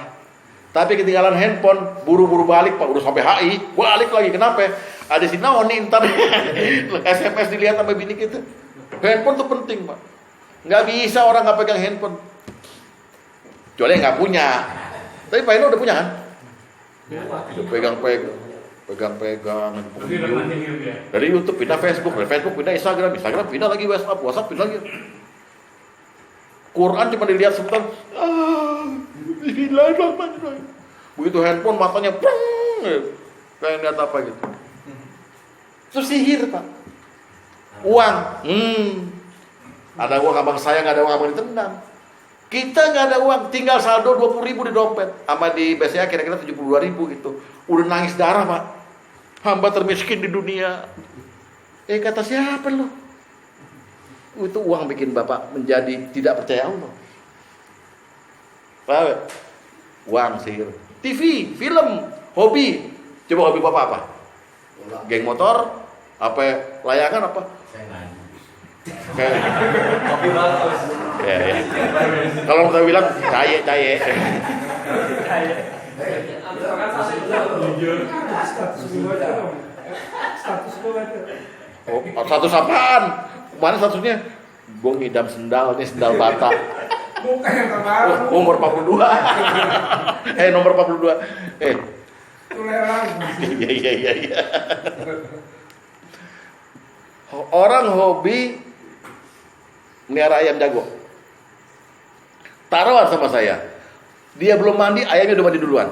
Tapi ketinggalan handphone, buru-buru balik, Pak, udah sampai HI, balik lagi. Kenapa? Ada si Naoni ntar SMS dilihat sama bini kita. Handphone tuh penting, Pak. Nggak bisa orang nggak pegang handphone. Kecuali yang nggak punya. Tapi Pak Eno udah punya kan? Udah pegang-pegang. Dari YouTube pindah Facebook, dari Facebook pindah Instagram, Instagram pindah lagi WhatsApp, WhatsApp pindah lagi. Quran cuma dilihat sebentar, bismillahirrahmanirrahim. Begitu handphone matanya kayak lihat apa gitu. Itu sihir, Pak. Uang, ada uang abang saya, nggak ada uang abang ditendang. Kita nggak ada uang, tinggal saldo 20.000 di dompet, sama di BCA kira-kira 72.000 gitu. Udah nangis darah, Pak. Hamba termiskin di dunia. Kata siapa lo? Itu uang bikin Bapak menjadi tidak percaya Allah. Paham? Uang, sihir. TV, film, hobi. Coba hobi Bapak apa? Geng motor? Apa? Layangan apa? Kopi bagus. Ya. Kalau kita bilang caye. Status apaan? Mana statusnya? Gue ngidam sendal, ini sendal bata. Bukan yang terbaru. Umur 42. Nomor 42. Iya. Orang hobi melihara ayam jago. Taruhan sama saya. Dia belum mandi, ayamnya udah mandi duluan.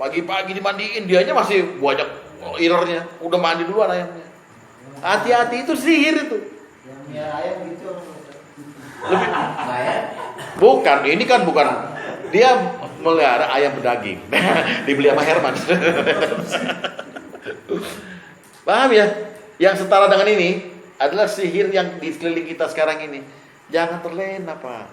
Pagi-pagi dimandiin, dianya masih banyak irernya. Udah mandi duluan ayamnya. Hati-hati, itu sihir itu. Yang melihara ayam gitu. Lebih bukan, ini kan bukan. Dia melihara ayam berdaging. Dibeli sama Herman. Paham ya? Yang setara dengan ini adalah sihir yang di sekeliling kita sekarang ini. Jangan terlena, Pak.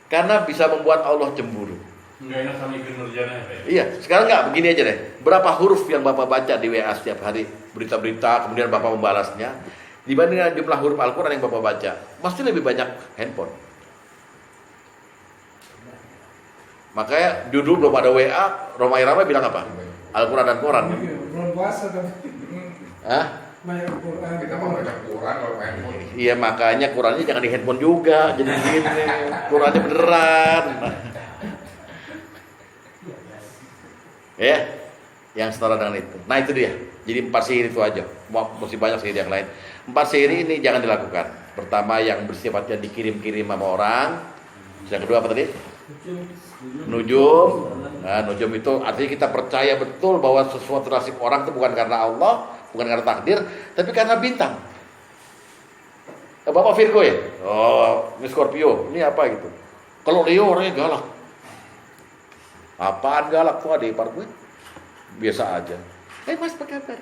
Karena bisa membuat Allah cemburu. Nggak enak sama Ikri Nurjana ya? Iya, sekarang nggak, begini aja deh. Berapa huruf yang Bapak baca di WA setiap hari, berita-berita, kemudian Bapak membalasnya, dibandingkan jumlah huruf Al-Quran yang Bapak baca, pasti lebih banyak handphone. Makanya dulu belum ada WA, Roma Irama bilang apa? Al-Quran dan Quran. Belum puasa tapi. Hah? Banyak Quran. Kita mau baca Quran kalau handphone. Iya, makanya Qurannya jangan di handphone juga, jadi gini, Qurannya beneran. Ya, yang setara dengan itu. Nah itu dia. Jadi 4 sihir itu aja. Masih banyak sihir yang lain. 4 sihir ini jangan dilakukan. Pertama yang bersifatnya dikirim-kirim sama orang. Yang kedua apa tadi? Nujum. Nah, nujum itu artinya kita percaya betul bahwa sesuatu nasib orang itu bukan karena Allah, bukan karena takdir, tapi karena bintang. Bapak Virgo ya? Oh, ini Scorpio. Ini apa gitu? Kalau Leo orangnya galak. Apaan galak? Kok ada ipar gue? Biasa aja. Mas, apa kabar?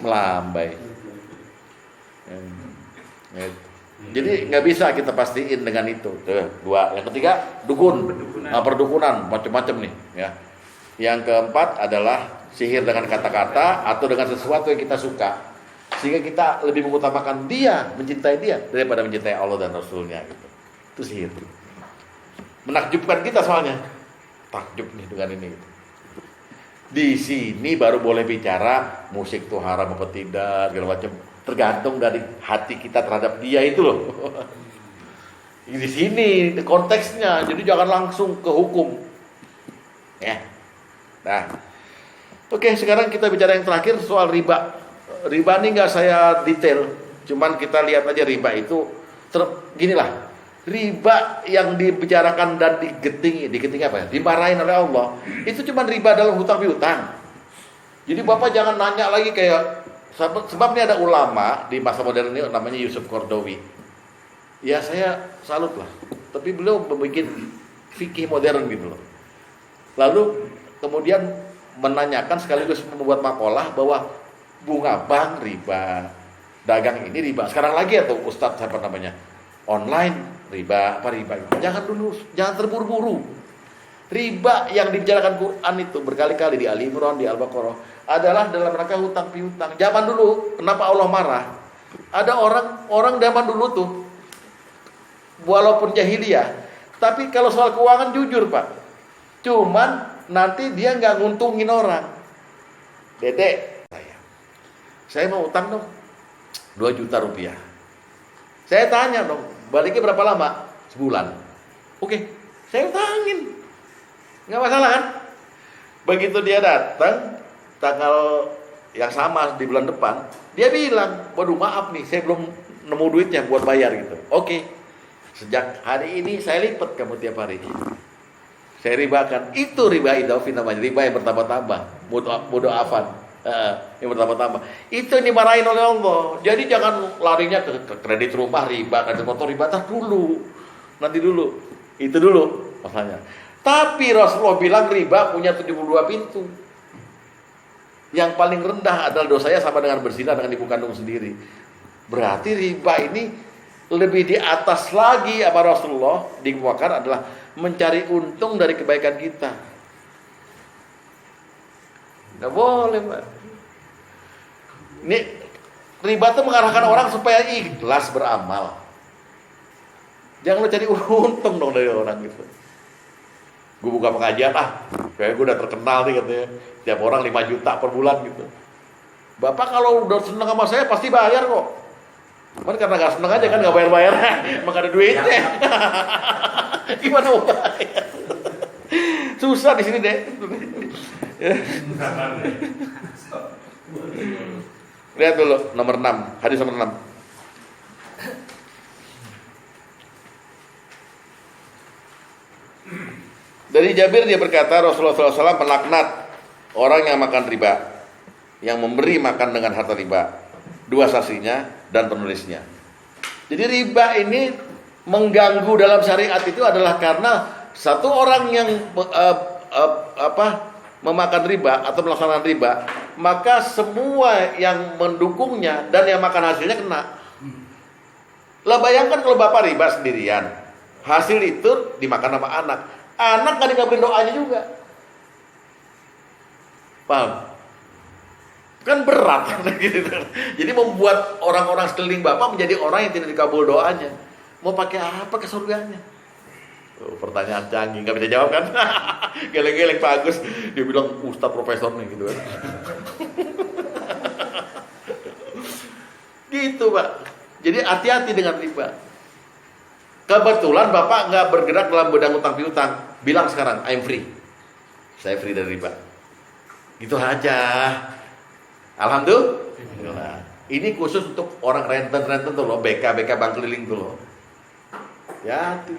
Melambai. Jadi nggak bisa kita pastiin dengan itu. Tuh, dua. Yang ketiga, dukun. Nah, perdukunan macam-macam nih. Ya. Yang keempat adalah sihir dengan kata-kata atau dengan sesuatu yang kita suka, sehingga kita lebih mengutamakan dia, mencintai dia daripada mencintai Allah dan Rasulnya. Gitu. Itu sihir. Menakjubkan kita soalnya. Takjub nih dengan ini. Gitu. Di sini baru boleh bicara musik tuh haram apa tidak, segala macam. Tergantung dari hati kita terhadap dia itu loh. Di sini konteksnya, jadi jangan langsung ke hukum. Ya. Nah, oke, sekarang kita bicara yang terakhir soal riba. Riba ini nggak saya detail, cuman kita lihat aja riba itu ginilah. Riba yang dibicarakan dan digeting apa ya? Dimarahin oleh Allah. Itu cuman riba dalam hutang piutang. Jadi Bapak jangan nanya lagi kayak sebab ini ada ulama di masa modern ini namanya Yusuf Qaradawi. Ya saya salut lah. Tapi beliau membuat fikih modern gitu loh. Lalu kemudian menanyakan sekaligus membuat makalah bahwa bunga bank riba, dagang ini riba. Sekarang lagi atau Ustadz siapa namanya? Online riba, apa riba? Jangan dulu, jangan terburu-buru. Riba yang dibicarakan Quran itu berkali-kali di Ali Imran, di Al-Baqarah adalah dalam rangka hutang piutang. Zaman dulu, kenapa Allah marah? Ada orang zaman dulu tuh, walaupun jahiliyah, tapi kalau soal keuangan jujur Pak. Cuman nanti dia nggak nguntungin orang. Dedek, saya mau utang dong 2 juta rupiah. Saya tanya dong, baliknya berapa lama? Sebulan. Oke, saya utangin. Nggak masalah kan? Begitu dia datang tanggal yang sama di bulan depan, dia bilang, waduh maaf nih, saya belum nemu duitnya buat bayar gitu. Oke, sejak hari ini saya lipat kamu tiap hari. Saya ribakan. Itu riba idafi namanya, riba yang bertambah-tambah, mudoafan, yang bertambah-tambah. Itu yang dimarahin oleh Allah. Jadi jangan larinya ke kredit rumah riba, kredit motor riba, nanti dulu, itu dulu masalahnya. Tapi Rasulullah bilang riba punya 72 pintu. Yang paling rendah adalah dosanya sama dengan berzina dengan ibu kandung sendiri. Berarti riba ini lebih di atas lagi apa Rasulullah dikemukakan adalah mencari untung dari kebaikan kita. Nggak boleh, Pak. Ini riba itu mengarahkan orang supaya ikhlas beramal. Jangan lo cari untung dong dari orang gitu. Gue buka pengajian kayak gue udah terkenal nih katanya. Tiap orang 5 juta per bulan gitu. Bapak kalau udah seneng sama saya pasti bayar kok. Cuman karena gak seneng aja kan gak bayar-bayar. Emang ada duitnya. Gimana mau bayar? Susah di sini deh. Lihat dulu nomor 6, hadis nomor 6. Dari Jabir dia berkata Rasulullah SAW melaknat orang yang makan riba, yang memberi makan dengan harta riba, 2 saksinya dan penulisnya. Jadi riba ini mengganggu dalam syariat itu adalah karena satu orang yang memakan riba atau melaksanakan riba, maka semua yang mendukungnya dan yang makan hasilnya kena. Lah bayangkan kalau bapak riba sendirian, hasil itu dimakan sama anak gak dikabulin doanya juga. Paham? Kan berat gitu. Jadi membuat orang-orang sekeliling bapak menjadi orang yang tidak dikabul doanya. Mau pakai apa ke surganya? Pertanyaan canggih, gak bisa jawab kan? Geleng-geleng Pak Agus. Dia bilang ustaz profesor nih gitu kan. Gitu Pak. Jadi hati-hati dengan riba. Kebetulan bapak gak bergerak dalam bidang utang piutang. Bilang sekarang, I'm free. Saya free dari riba. Gitu aja. Alhamdulillah. Ini khusus untuk orang renten tuh loh, BK bank keliling tuh loh. Ya tuh.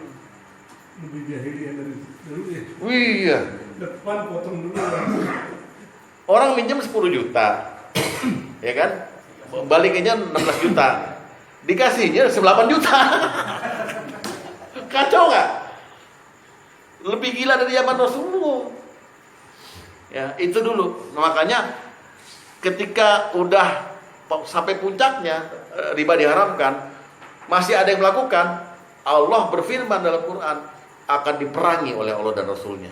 Lebih jahiliyah dari dulu ya. Iya. Depan potong dulu. Orang minjem 10 juta. Ya kan? Baliknya 16 juta. Dikasihnya 8 juta. Kacau nggak? Lebih gila dari zaman Rasulullah. Ya, itu dulu. Makanya ketika udah sampai puncaknya riba diharamkan, masih ada yang melakukan, Allah berfirman dalam Quran, akan diperangi oleh Allah dan Rasulnya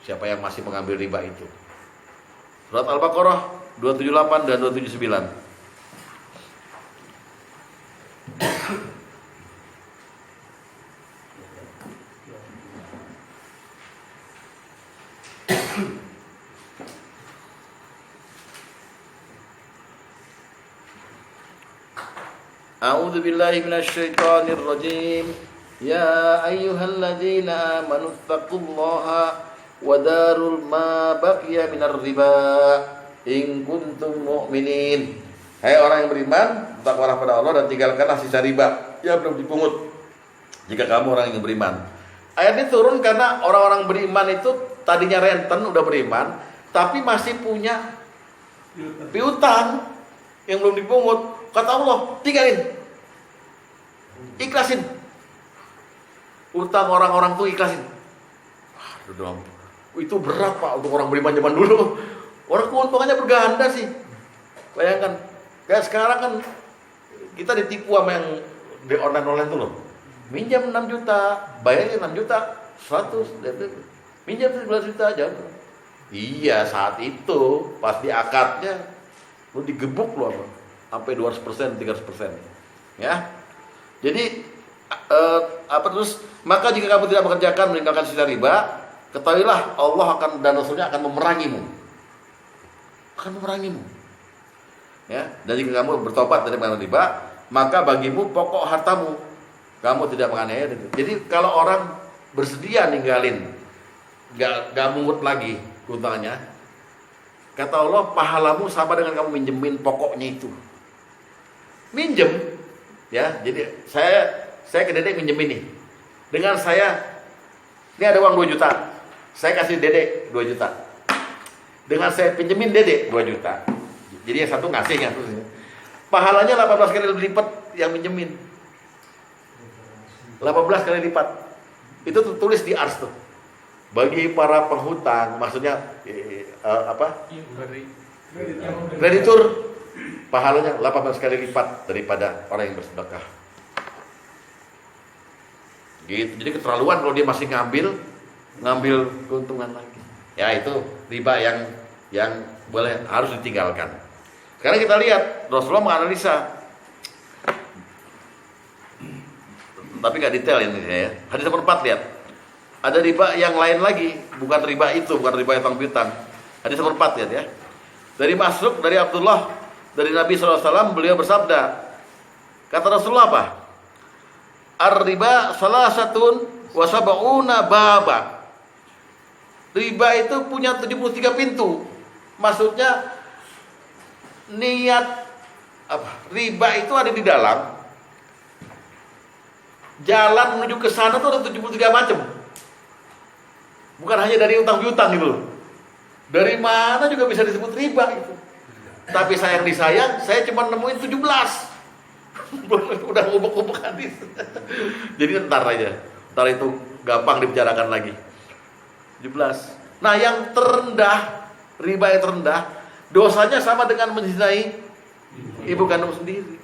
siapa yang masih mengambil riba itu. Surat Al-Baqarah 278 dan 279. A'udzu billahi minasyaitonir rajim. Ya ayyuhalladzina amanu taqullaha wa darul ma baqiya minar riba in kuntum mu'minin. Hai orang yang beriman, bertakwalah pada Allah dan tinggalkanlah sisa riba yang belum dipungut jika kamu orang yang beriman. Ayat ini turun karena orang-orang beriman itu tadinya renten udah beriman tapi masih punya piutang yang belum dipungut. Kata Allah, tinggalin, ikhlasin. Utang orang-orang tuh ikhlasin. Aduh dong, itu berat Pak untuk orang beriman zaman dulu. Orang keuntungannya berganda sih. Bayangkan, kayak sekarang kan kita ditipu sama yang di online tuh loh. Minjam 6 juta, bayarnya 6 juta, 100, minjam 11 juta aja. Iya, saat itu pas di akadnya lu digebuk lu apa? Sampai 200%, 300%. Ya. Jadi terus maka jika kamu tidak mengerjakan meninggalkan sisa riba, ketahuilah Allah akan dan Rasulnya akan memerangimu. Akan memerangimu. Ya, dan jika kamu bertobat dari mengenai riba, maka bagimu pokok hartamu. Kamu tidak menganiaya. Jadi kalau orang bersedia ninggalin enggak mungut lagi utangnya, kata Allah pahalamu sama dengan kamu minjemin pokoknya itu. Minjem, ya. Jadi saya ke Dedek minjem ini. Dengan saya, ini ada uang 2 juta. Saya kasih Dedek 2 juta. Dengan saya pinjemin Dedek 2 juta. Jadi yang satu ngasihnya terus. Pahalanya 18 kali lebih lipat yang minjemin. 18 kali lipat. Itu tertulis di ars tuh. Bagi para penghutang, maksudnya kreditur, pahalanya 18 kali lipat daripada orang yang bersedekah. Gitu. Jadi keterlaluan kalau dia masih ngambil keuntungan lagi. Ya itu riba yang boleh harus ditinggalkan. Sekarang kita lihat Rasulullah menganalisa, tapi nggak detail ini ya. Hadis nomor 4 lihat. Ada riba yang lain lagi, bukan riba itu, bukan riba yang piutang. Hadis nomor 4 lihat ya. Dari Masruq dari Abdullah dari Nabi SAW beliau bersabda, kata Rasulullah apa? Ar-riba salasatun wa sab'una baba. Riba itu punya 73 pintu. Maksudnya niat apa? Riba itu ada di dalam. Jalan menuju ke sana tuh ada 73 macam. Bukan hanya dari utang piutang gitu loh. Dari mana juga bisa disebut riba itu. Tapi sayang disayang, saya cuma nemuin 17. Udah ngubek-ngubek hadis. Jadi ntar aja. Ntar itu gampang dibicarakan lagi. 17. Nah yang terendah, riba yang terendah, dosanya sama dengan menzinai ibu kandung sendiri.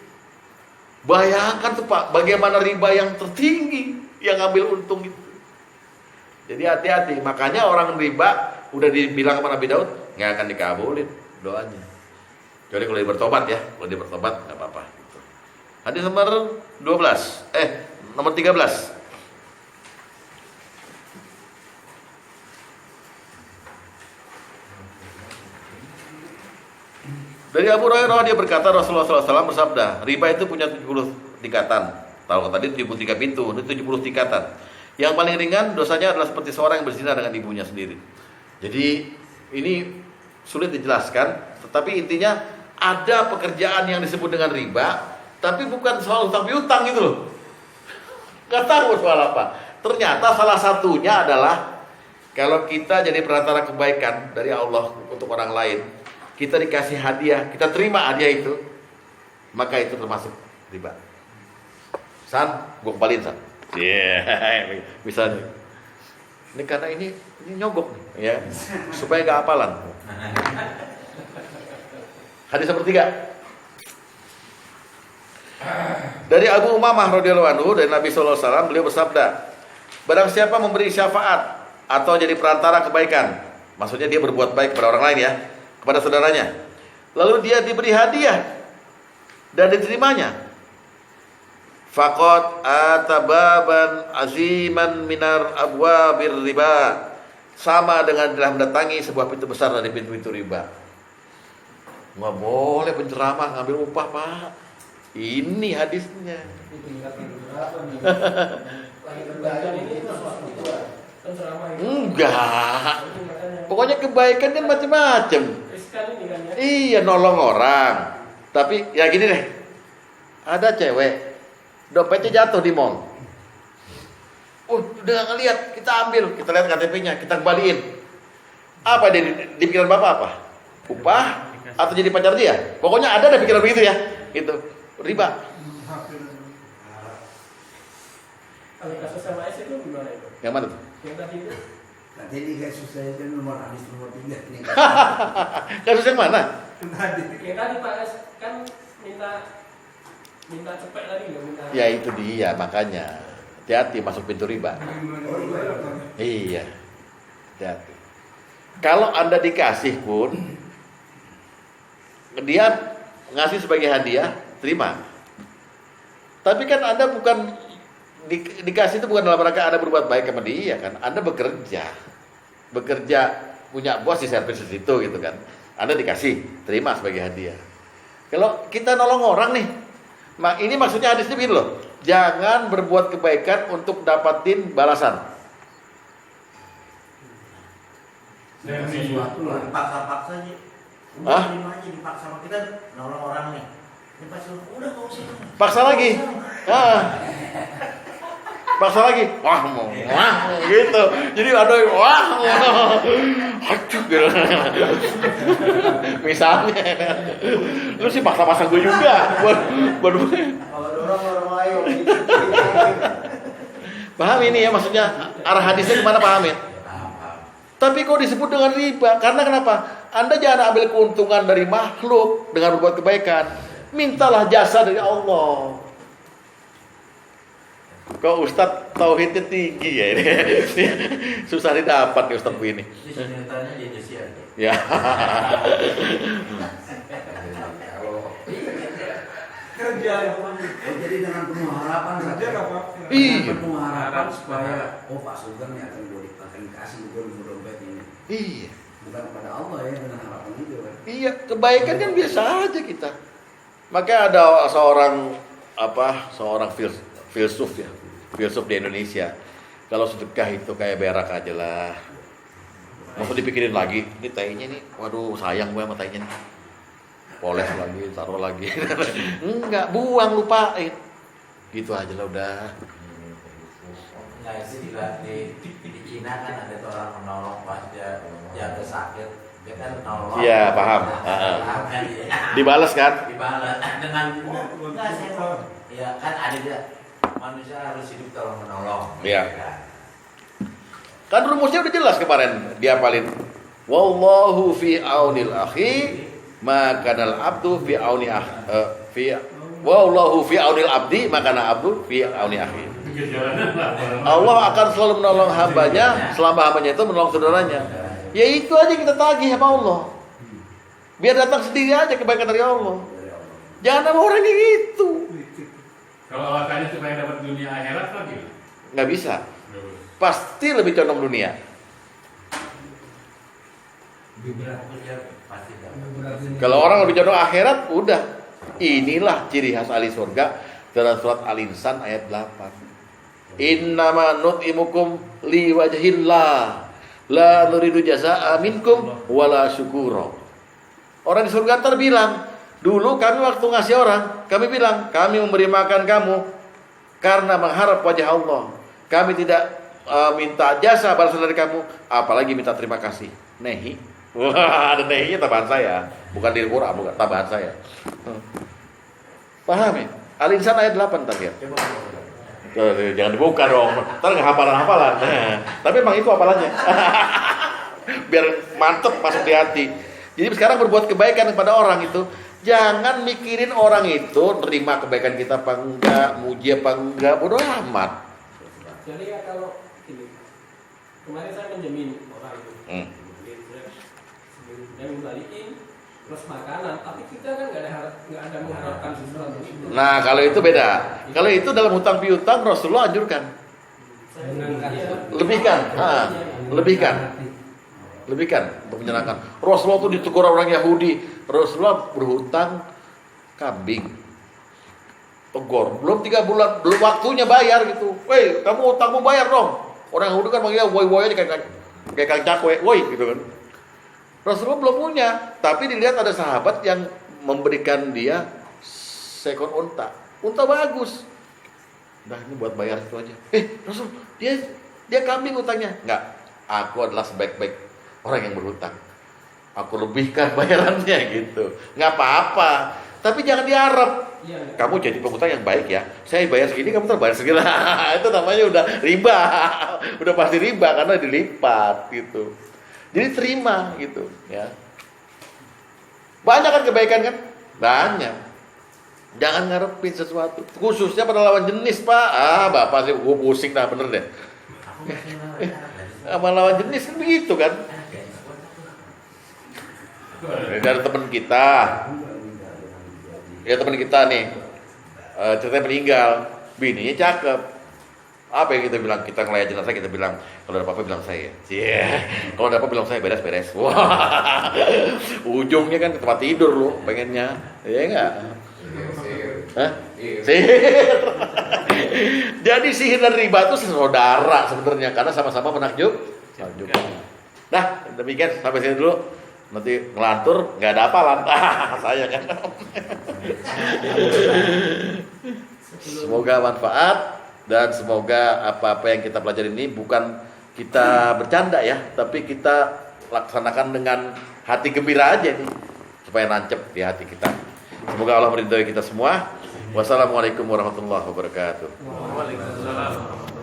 Bayangkan tuh Pak, bagaimana riba yang tertinggi yang ngambil untung itu. Jadi hati-hati. Makanya orang riba udah dibilang sama Nabi Daud nggak akan dikabulin doanya. Kecuali kalau dia bertobat ya. Kalau dia bertobat nggak apa-apa. Gitu. Hadis nomor 12. Nomor 13. Dari Abu Hurairah dia berkata Rasulullah SAW bersabda, riba itu punya 70 tingkatan. Tahu tadi 73 pintu, ini 70 tingkatan. Yang paling ringan dosanya adalah seperti seorang yang berzina dengan ibunya sendiri. Jadi ini sulit dijelaskan, tetapi intinya ada pekerjaan yang disebut dengan riba, tapi bukan soal utang piutang gitu loh. Gak tahu soal apa. Ternyata salah satunya adalah kalau kita jadi perantara kebaikan dari Allah untuk orang lain, kita dikasih hadiah, kita terima hadiah itu, maka itu termasuk riba. San, gue kembaliin San. Yeah, misalnya. Ini karena ini nyogok nih, ya, supaya gak hafalan. Hadis nomor 3. Dari Abu Umamah radhiyallahu anhu dari Nabi sallallahu alaihi wasallam, beliau bersabda, barang siapa memberi syafaat atau jadi perantara kebaikan, maksudnya dia berbuat baik kepada orang lain ya, kepada saudaranya, lalu dia diberi hadiah dan diterimanya, faqad atababan aziman minar abwabir riba, sama dengan telah mendatangi sebuah pintu besar dari pintu-pintu riba. Nggak boleh penceramah ngambil upah, Pak. Ini hadisnya. Enggak. Pokoknya kebaikan kan macam-macam. Iya, nolong orang. Tapi ya gini deh. Ada cewek dompetnya jatuh di mall. Udah ngeliat, kita ambil, kita lihat KTP-nya, kita kembaliin. Apa di pikiran Bapak apa? Upah atau jadi pacar dia? Pokoknya ada pikiran begitu ya. Gitu. Riba. Kalau kasus sama S itu gimana itu? Yang mana tuh? Yang tadi itu Nanti di kasus saya itu nomor hadis nomor 3 nih. Kasus yang mana? yang tadi Pak S kan minta cepet tadi nggak minta. Ya itu dia, makanya hati-hati masuk pintu riba. Iya, hati-hati. Kalau Anda dikasih pun, dia ngasih sebagai hadiah, terima. Tapi kan Anda bukan dikasih itu bukan dalam rangka Anda berbuat baik sama dia kan. Anda bekerja punya bos di servis di situ gitu kan. Anda dikasih, terima sebagai hadiah. Kalau kita nolong orang nih, ini maksudnya hadisnya begini loh. Jangan berbuat kebaikan untuk dapatin balasan. Sesuatu lah dipaksa-paksa aja. Hah? Terima aja dipaksa sama kita nolong orang nih. Dipaksa, udah nggak usah. Paksa lagi. Paksa lagi. Wah, gitu. Jadi ada hancur gitu. Misalnya. Lu sih paksa-paksa gue juga. Buat Kalau orang lain paham ini ya, maksudnya arah hadisnya kemana, paham ya? Tapi kok disebut dengan riba? Karena kenapa? Anda jangan ambil keuntungan dari makhluk dengan berbuat kebaikan. Mintalah jasa dari Allah. Kok Ustadz tauhidnya tinggi ya ini? Susah didapat nih Ustadz ini. ceritanya di Indonesia. Ya. Kerja Jadi dengan penuh harapan kerja saja. apa? Iya. Penuh harapan supaya Pak Sugeng nih akan kasih gue dompet ini. Iya. Bukan kepada Allah ya, dengan harapan itu kan. Iya, kebaikan kan biasa aja kita. Makanya ada seorang filsuf ya, filsuf di Indonesia. Kalau sedekah itu kayak berak aja lah. Mau dipikirin lagi, ini tainya nih, waduh sayang gue sama tainya nih. Poles lagi, taruh lagi. Enggak, buang, lupain. Gitu aja lah udah. Nah itu juga di Cina kan ada tuh orang menolong pas dia jatuh sakit, dia kan menolong. Iya, paham. Dibalas kan? Dibalas dengan enggak saya. Ya kan ada dia manusia harus hidup tolong menolong. Iya. Kan rumusnya udah jelas kemarin dia paling wallahu fi aunil akhi maka al abdu fi auni wallahu fi aunil abdi maka abdu fi auni akhi. Allah akan selalu menolong hambanya selama hambanya itu menolong saudaranya. Ya itu aja kita tagih sama Allah. Biar datang sendiri aja kebaikan dari Allah. Jangan sama orang kayak gitu. Kalau alasannya supaya dapat dunia akhirat lagi? Nggak bisa. Pasti lebih condong dunia. Kalau orang lebih condong akhirat, udah. Inilah ciri khas ahli surga dalam surat Al-Insan ayat 8. Innama nut'imukum liwajhillah la nuridu jazaa'a minkum wala syukura. Orang di surga ntar bilang, dulu kami waktu ngasih orang, kami bilang, kami memberi makan kamu karena mengharap wajah Allah. Kami tidak minta jasa balasan dari kamu, apalagi minta terima kasih. Nehi. Wah, ada nehinya tambahan saya, bukan di Quran, bukan tambahan saya. Paham ya? Al-Insan ayat 8 tadi ya. Jangan dibuka dong, ntar nggak hafalan-hafalan. Tapi emang itu hafalannya. Biar mantep masuk di hati. Jadi sekarang berbuat kebaikan kepada orang itu Jangan mikirin orang itu terima kebaikan kita apa enggak, muji apa enggak, bodoh amat. Jadi ya kalau ini kemarin saya pinjemin orang itu, dia membalikin plus makanan, tapi kita kan nggak ada mengharapkan sesuatu. Nah kalau itu beda. Kalau itu dalam hutang piutang Rasulullah anjurkan. Lebihkan untuk menyenangkan. Rasulullah tuh ditegur orang Yahudi. Rasulullah berhutang kambing. Tegur. Belum 3 bulan, belum waktunya bayar gitu. Woi, kamu hutangmu bayar dong. Orang Yahudi kan manggilnya woi aja kayak kang cakwe, woi gitu kan. Rasulullah belum punya, tapi dilihat ada sahabat yang memberikan dia seekor unta. Unta bagus. Nah, ini buat bayar itu aja. Rasul, dia kambing utangnya. Enggak. Aku adalah sebaik-baik orang yang berhutang. Aku lebihkan bayarannya gitu. Nggak apa-apa. Tapi jangan diharap. Kamu jadi penghutang yang baik ya. Saya bayar segini, kamu terbayar segini. Itu namanya udah riba. Udah pasti riba karena dilipat gitu. Jadi terima gitu ya. Banyak kan kebaikan kan? Banyak. Jangan ngarepin sesuatu. Khususnya pada lawan jenis, Pak. Bapak sih gue pusing dah bener deh. Sama lawan jenis kan begitu kan? Dari teman kita. Ya teman kita nih. Ceritanya meninggal. Bininya cakep. Apa yang kita bilang? Kita ngelayat jenazah kita bilang, kalau ada apa-apa bilang saya. Kalau ada apa bilang saya, beres-beres. Wah. Ujungnya kan ke tempat tidur loh pengennya. Ya enggak? Hah? Sihir. Jadi sihir dan riba itu saudara sebenarnya karena sama-sama menakjubkan. Nah, demikian sampai sini dulu. Nanti ngelantur nggak ada apalan. Saya kan. Semoga manfaat dan semoga apa-apa yang kita pelajari ini bukan kita bercanda ya, tapi kita laksanakan dengan hati gembira aja nih supaya nancep di hati kita. Semoga Allah meridhai kita semua. Wassalamualaikum warahmatullahi wabarakatuh. Waalaikumsalam.